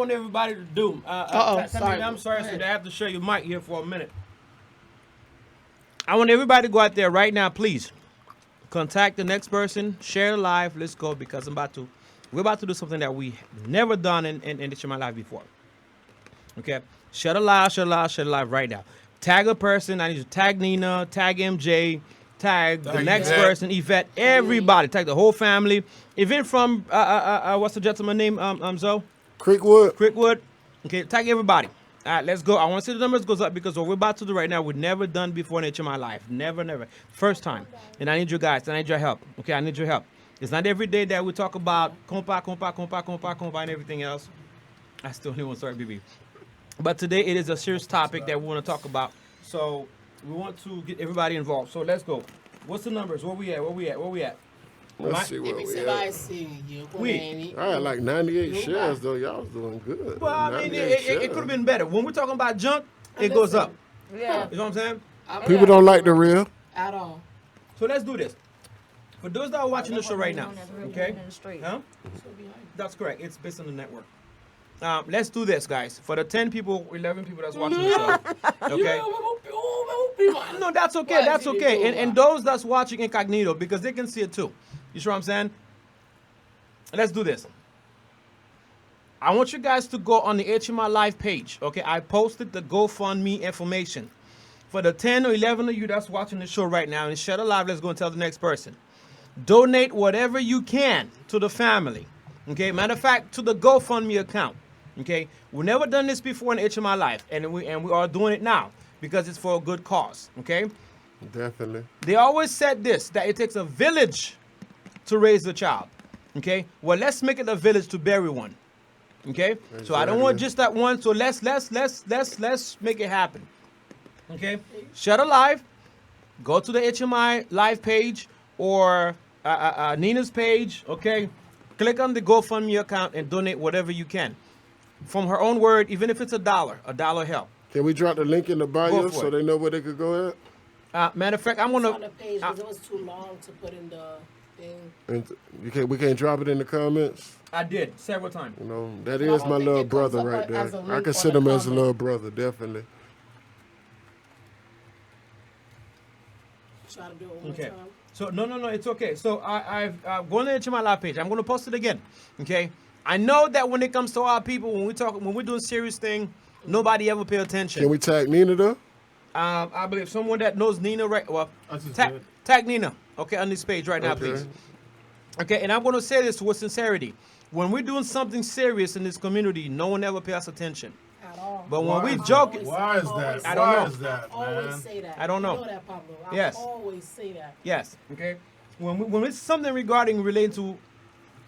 want everybody to do. Sorry. I'm sorry, so I have to share your mic here for a minute. I want everybody to go out there right now, please. Contact the next person, share the live. Let's go because we're about to do something that we never done in HMI Live before. Okay, share the live right now. Tag a person. I need you to tag Nina, tag MJ, tag the next person, Yvette, everybody. Tag the whole family. Even from what's the gentleman name? Zoe? Creekwood. Okay, tag everybody. All right, let's go. I want to see the numbers goes up because what we're about to do right now, we've never done before in HMI Live. Never. First time. And I need you guys. I need your help. Okay, I need your help. It's not every day that we talk about compa, and everything else. I still need one. Sorry, BB. But today it is a serious topic that we want to talk about. So we want to get everybody involved. So let's go. What's the numbers? Where we at? Let's see where we at. I had like 98 shares, though. Y'all was doing good. Well, I mean, it could have been better. When we're talking about junk, it goes up. Yeah. You know what I'm saying? People don't like the real. At all. So let's do this. For those that are watching the show right now, okay? Huh? That's correct. It's based on the network. Let's do this, guys. For the 10 people, 11 people that's watching the show, okay? No, that's okay. That's okay. And those that's watching incognito, because they can see it too. You sure what I'm saying? Let's do this. I want you guys to go on the HMI Live page, okay? I posted the GoFundMe information. For the 10 or 11 of you that's watching the show right now, and share the live, let's go and tell the next person. Donate whatever you can to the family, okay? Matter of fact, to the GoFundMe account, okay? We've never done this before in HMI Live, and we are doing it now because it's for a good cause, okay? Definitely. They always said this, that it takes a village to raise a child, okay? Well, let's make it a village to bury one, okay? Exactly. So I don't want just that one, so let's make it happen, okay? Share the live, go to the HMI Live page or Nina's page, okay? Click on the GoFundMe account and donate whatever you can. From her own word, even if it's $1 help. Can we drop the link in the bio so they know where they could go at? Matter of fact, I'm gonna. On the page because it was too long to put in the thing. And we can't drop it in the comments. I did several times. You know, that is my little brother right there. I consider him as a little brother, definitely. Try to do it one more Okay. time. So no, it's okay. So I've gone to my live page. I'm gonna post it again. Okay. I know that when it comes to our people, when we're doing serious thing, nobody ever pay attention. Can we tag Nina though? I believe someone that knows Nina tag Nina, okay, on this page right now, please. Okay, and I'm gonna say this with sincerity. When we're doing something serious in this community, no one ever pays attention. At all. But when we joke, why is that? I don't know. Why is that, I always man? say that. I don't know. You know that, Pablo. I Yes. always say that. Yes. Okay. When it's something relating to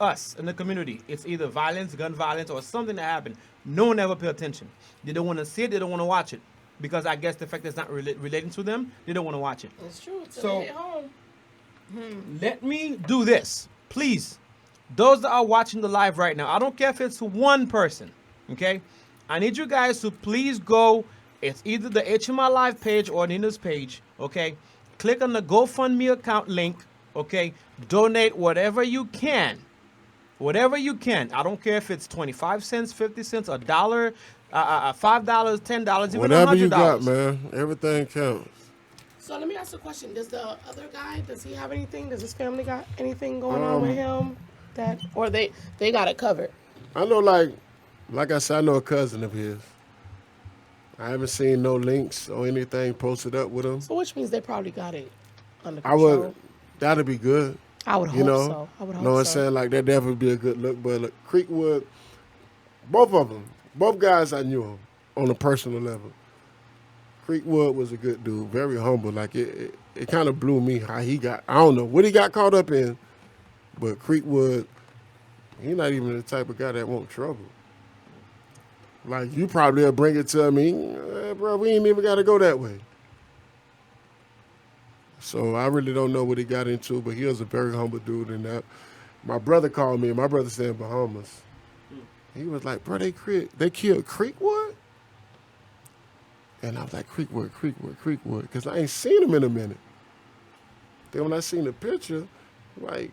us in the community, it's either violence, gun violence, or something that happened. No one ever pay attention. They don't want to see it. They don't want to watch it because I guess the fact that it's not relating to them, they don't want to watch it. It's true. So at home. let me do this, please. Those that are watching the live right now, I don't care if it's one person. Okay, I need you guys to please go. It's either the HMI Live page or Nina's page. Okay, click on the GoFundMe account link. Okay, donate whatever you can. Whatever you can. I don't care if it's 25 cents, 50 cents, $1, $5, $10, even whatever $100. you got, man. Everything counts. So let me ask you a question. Does the other guy, does he have anything? Does his family got anything going on with him? Or they got it covered? I know, like I said, I know a cousin of his. I haven't seen no links or anything posted up with him. So which means they probably got it under control. That'd be good. I would hope so. I would hope so. Know what I'm saying? Like, that definitely be a good look. But look, Creekwood, both of them, both guys I knew him on a personal level. Creekwood was a good dude, very humble. Like, it kind of blew me how he got, I don't know what he got caught up in, but Creekwood, he's not even the type of guy that want trouble. Like, you probably will bring it to me, bro, we ain't even got to go that way. So I really don't know what he got into, but he was a very humble dude in that. My brother called me, and my brother said in Bahamas. He was like, bro, they killed Creekwood? And I was like, Creekwood, because I ain't seen him in a minute. Then when I seen the picture, like,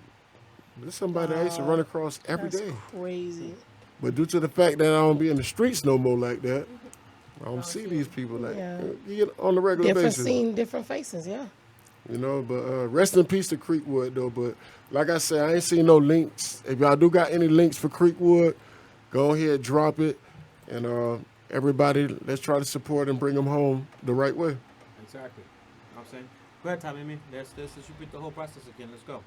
this is somebody I used to run across every day. Crazy. But due to the fact that I don't be in the streets no more like that, I don't see these people like you get on a regular Different basis. scene, different faces, yeah. You know, but rest in peace to Creekwood, though. But like I said, I ain't seen no links. If y'all do got any links for Creekwood, go ahead, drop it. And everybody, let's try to support and bring them home the right way. Exactly. You know what I'm saying? Go ahead, Tommy. Let's repeat the whole process again. Let's go.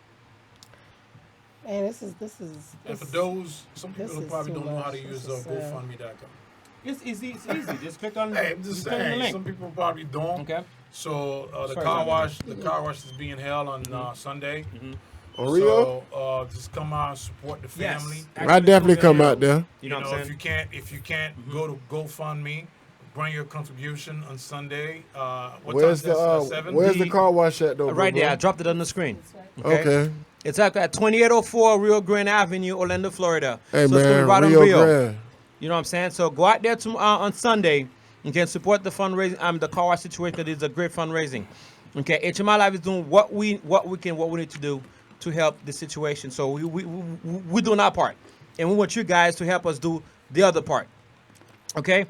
Man, this is. And for those, some people who probably don't know how to use GoFundMe.com. It's easy. Just click on. Hey, I'm just saying. Some people probably don't. Okay. So the car wash is being held on Sunday. Mm-hmm. On Rio? So just come out and support the family. Yes. I definitely come out there. You know, if you can't go to GoFundMe, bring your contribution on Sunday. Where's the car wash at though? Right there. I dropped it on the screen. Okay. It's at 2804 Rio Grande Avenue, Orlando, Florida. Hey, so man, it's gonna be right Rio on Rio. Grande. You know what I'm saying? So go out there on Sunday. You can support the fundraising. The car wash situation. It is a great fundraising. Okay, HMI Live is doing what we need to do to help the situation. So we're doing our part, and we want you guys to help us do the other part. Okay.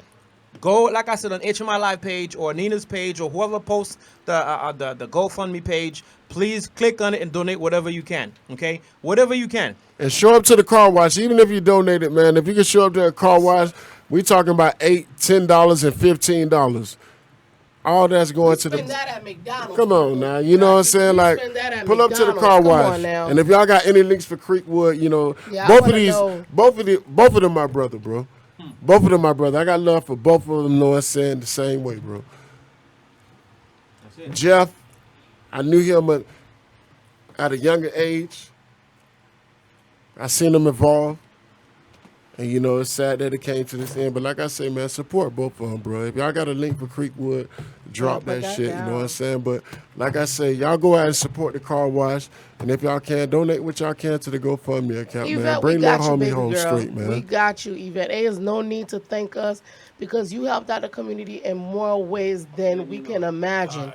Go, like I said, on HMI Live page or Nina's page or whoever posts the GoFundMe page. Please click on it and donate whatever you can. Okay, whatever you can. And show up to the car wash, even if you donate it, man. If you can show up to a car wash, we talking about $8, $10, and $15. All that's going to the. Spend that at McDonald's. Come on now, you know what I'm saying? Like, pull up to the car wash. And if y'all got any links for Creekwood, you know, both of them my brother, bro. Both of them my brother. I got love for both of them. Know what I'm saying? The same way, bro. Jeff, I knew him at a younger age. I seen him evolve. And, you know, it's sad that it came to this end. But like I say, man, support both of them, bro. If y'all got a link for Creekwood, drop that shit, you know what I'm saying? But like I say, y'all go out and support the car wash. And if y'all can, donate what y'all can to the GoFundMe account, Yvette, man. Bring that homie home girl. straight, man. We got you, Yvette. There is no need to thank us because you helped out the community in more ways than we can imagine.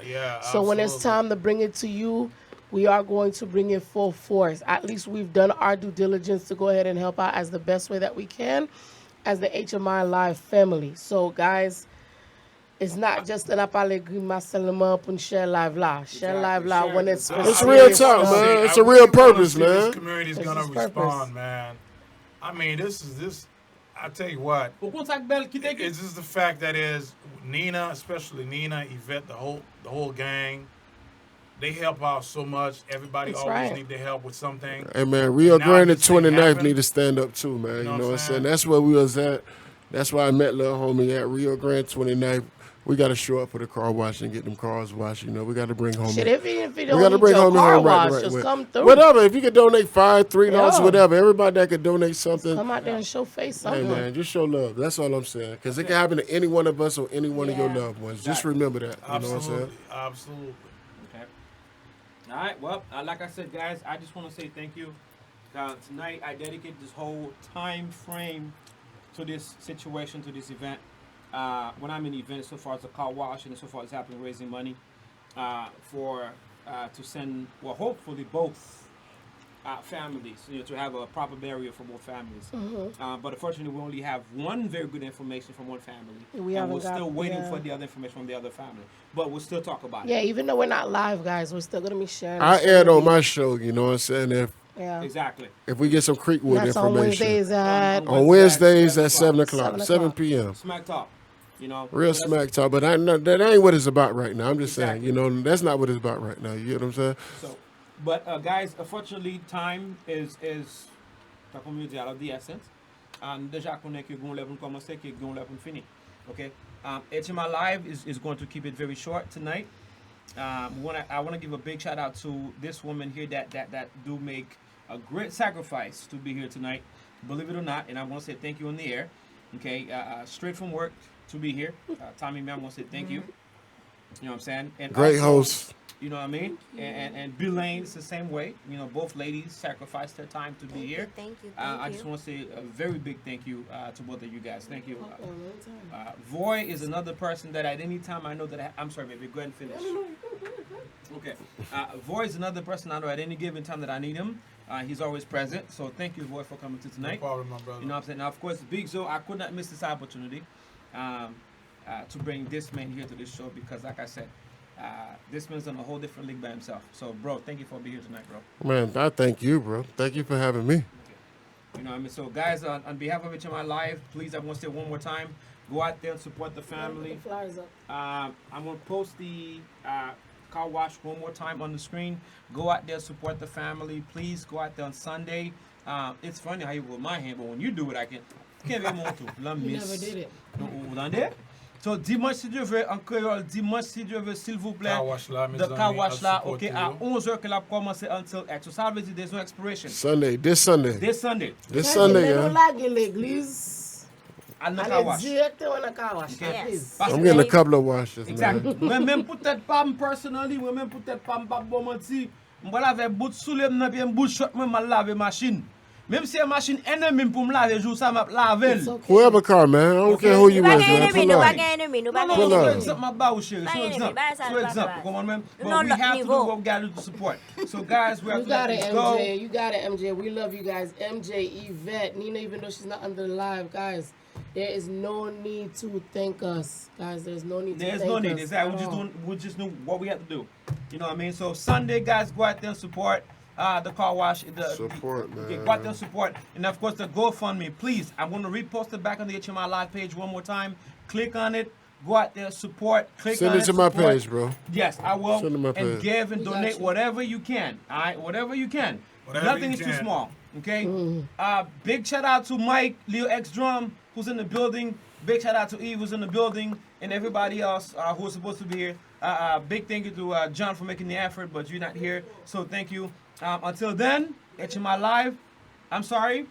So when it's time to bring it to you, we are going to bring it full force. At least we've done our due diligence to go ahead and help out as the best way that we can as the HMI Live family. So, guys, it's not just an apalégri seulement pour share live là. Share live là when it's real talk, man. It's a real purpose, man. This community is going to respond, man. I mean, this. I tell you what. It's just the fact that is Nina, especially Nina, Yvette, the whole gang. They help out so much. Everybody always need to help with something. Hey, man, Rio Grande 29th need to stand up, too, man. You know what I'm saying? That's where we was at. That's why I met little homie at Rio Grande 29th. We got to show up for the car wash and get them cars washed. You know, we got to bring home. Shit, if you don't need your car wash, just come through. Whatever. If you could donate $5, $3, whatever. Everybody that could donate something. Just come out there and show face something. Hey, man, just show love. That's all I'm saying. Because it can happen to any one of us or any one of your loved ones. Just remember that. You know what I'm saying? Absolutely. All right, well, like I said, guys, I just want to say thank you. Tonight, I dedicate this whole time frame to this situation, to this event. When I'm in events, so far as a car wash and so far as happening, raising money to send, well, hopefully both families, you know, to have a proper burial for both families. But unfortunately, we only have one very good information from one family. We're still waiting for the other information from the other family. But we'll still talk about it. Yeah, even though we're not live, guys, we're still going to be sharing. I aired on my show, you know what I'm saying? Exactly. If we get some Creekwood information. On Wednesdays at 7 o'clock, 7 p.m. Smack Talk. You know, real smack talk, but that ain't what it's about right now. I'm just saying, you know, that's not what it's about right now. You get what I'm saying? So, but guys, unfortunately, time is comme je dis, alors the essence. Déjà qu'on est que gon level commencer, que gon level fini. Okay. HMI Live is going to keep it very short tonight. I want to give a big shout out to this woman here that do make a great sacrifice to be here tonight. Believe it or not, and I want to say thank you on the air. Okay, straight from work to be here. Tommy, man, I want to say thank you. You know what I'm saying? And great also, host. You know what I mean? And Belaine is the same way. You know, both ladies sacrificed their time to be here. Thank you. I just want to say a very big thank you to both of you guys. Thank you. Voy is another person that at any time I know that I'm sorry, baby. Go ahead and finish. Okay. Voy is another person I know at any given time that I need him. He's always present. So thank you, Voy, for coming to tonight. No problem, my brother. You know what I'm saying? Now, of course, Big Zo, I could not miss this opportunity to bring this man here to this show because, like I said, this man's on a whole different league by himself. So, bro, thank you for being here tonight, bro. Man, I thank you, bro. Thank you for having me. You know what I mean? So, guys, on behalf of HMI Live, please, I want to say one more time, go out there and support the family. Flyers up. I'm going to post the car wash one more time on the screen. Go out there, support the family. Please go out there on Sunday. It's funny how you with my hand, but when you do it, I can't be more to. You never did it. Vous entendez? So, dimanche, si Dieu veut, en créole, dimanche, si Dieu veut, s'il vous plaît, Car wash là, mes the car amis, wash là, I'll ok, support à you. 11h qu'elle a commencé until X. So, ça veut dire there's no expiration. Sunday, this Sunday. This Sunday. This Sunday, Don't yeah. lag l'église. Al car Allez wash. directement dans car wash. Okay. Please. Parce I'm que- getting a couple of washes, Exactly. man. Même peut-être pas personnally, même peut-être pas bon menti. Moi laver bout soulé nan puis bout shot moi mal laver machine. Même si la machine ennemi pour me laver jour ça m'a laver. It's okay. Whoever car, man. I don't care who you is, man. Pull up. Non, Pull so up. exemple m'a ba ou chérie. So exemple. So exemple. Come on, man. But we have to do what we got to do to support. So guys, we have You to got let it, this go. MJ. You got it, MJ. We love you guys. MJ, Yvette, Nina, even though she's not under the live, guys, there is no need to thank us. Guys, there's no need to There's thank no us. need. Exactly. at all. We just knew what we had to do. You know what I mean? So Sunday, guys, go out there and support the car wash. Support, man. Go out there and support. And of course, the GoFundMe. Please, I'm going to repost it back on the HMI Live page one more time. Click on it. Go out there, support. Click Send on it to my support. page, bro. Yes, I will. Send it to my And page. give and We got donate you. whatever you can. All right, whatever you can. Whatever Nothing you is too can. small. Okay. Mm-hmm. Big shout out to Mike, Leo X Drum, who's in the building. Big shout out to Eve, who's in the building, and everybody else who was supposed to be here. Big thank you to John for making the effort, but you're not here, so thank you. Until then, HMI Live. I'm sorry.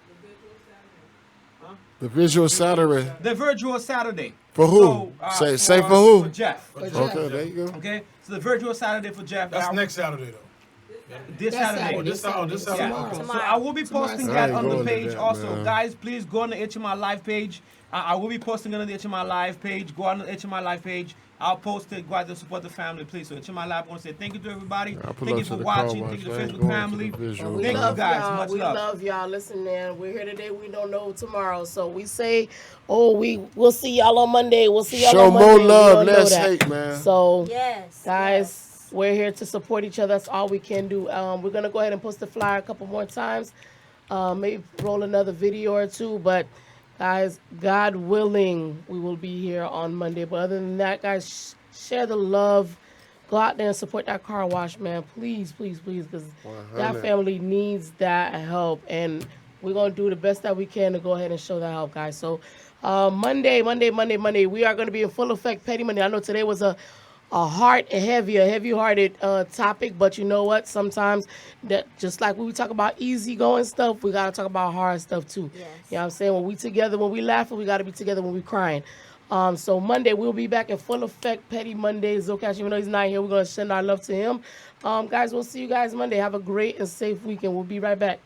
The visual Saturday. The virtual Saturday. For who? So, Say for who? For Jeff. For Jeff. Okay, there you go. Okay. So the virtual Saturday for Jeff. That's Now, next Saturday though. This That's Saturday. Saturday. This Saturday. Yeah. So I will be posting Tomorrow. that I ain't on the going to page that, also. man. Guys, please go on the HMI Live page. I will be posting it on the HMI Live page. Go on the HMI Live page. I'll post it. Go out there, support the family, please. So HMI Live, I want to say thank you to everybody. I'll pull Thank you up for to the car watching. wash. Thank you to I ain't Facebook going to family. the visual. We Thank you, love guys. y'all. Much we love. love y'all. Listen, man, we're here today. We don't know tomorrow. So we say, we'll see y'all on Monday. We'll see y'all Show on Monday. more We love, don't know less that. hate, man. So, Yes. guys, we're here to support each other. That's all we can do. We're going to go ahead and post the flyer a couple more times. Maybe roll another video or two. But, guys, God willing, we will be here on Monday. But other than that, guys, share the love. Go out there and support that car wash, man. Please, please, please, because that 100. family needs that help. And we're going to do the best that we can to go ahead and show that help, guys. So, Monday, we are going to be in full effect Petty Monday. I know today was a heavy-hearted topic, but you know what? Sometimes, that just like when we talk about easygoing stuff, we got to talk about hard stuff, too. Yes. You know what I'm saying? When we together, when we laughing, we got to be together when we crying. So Monday, we'll be back in full effect. Petty Mondays. Zocash, even though he's not here, we're going to send our love to him. Guys, we'll see you guys Monday. Have a great and safe weekend. We'll be right back.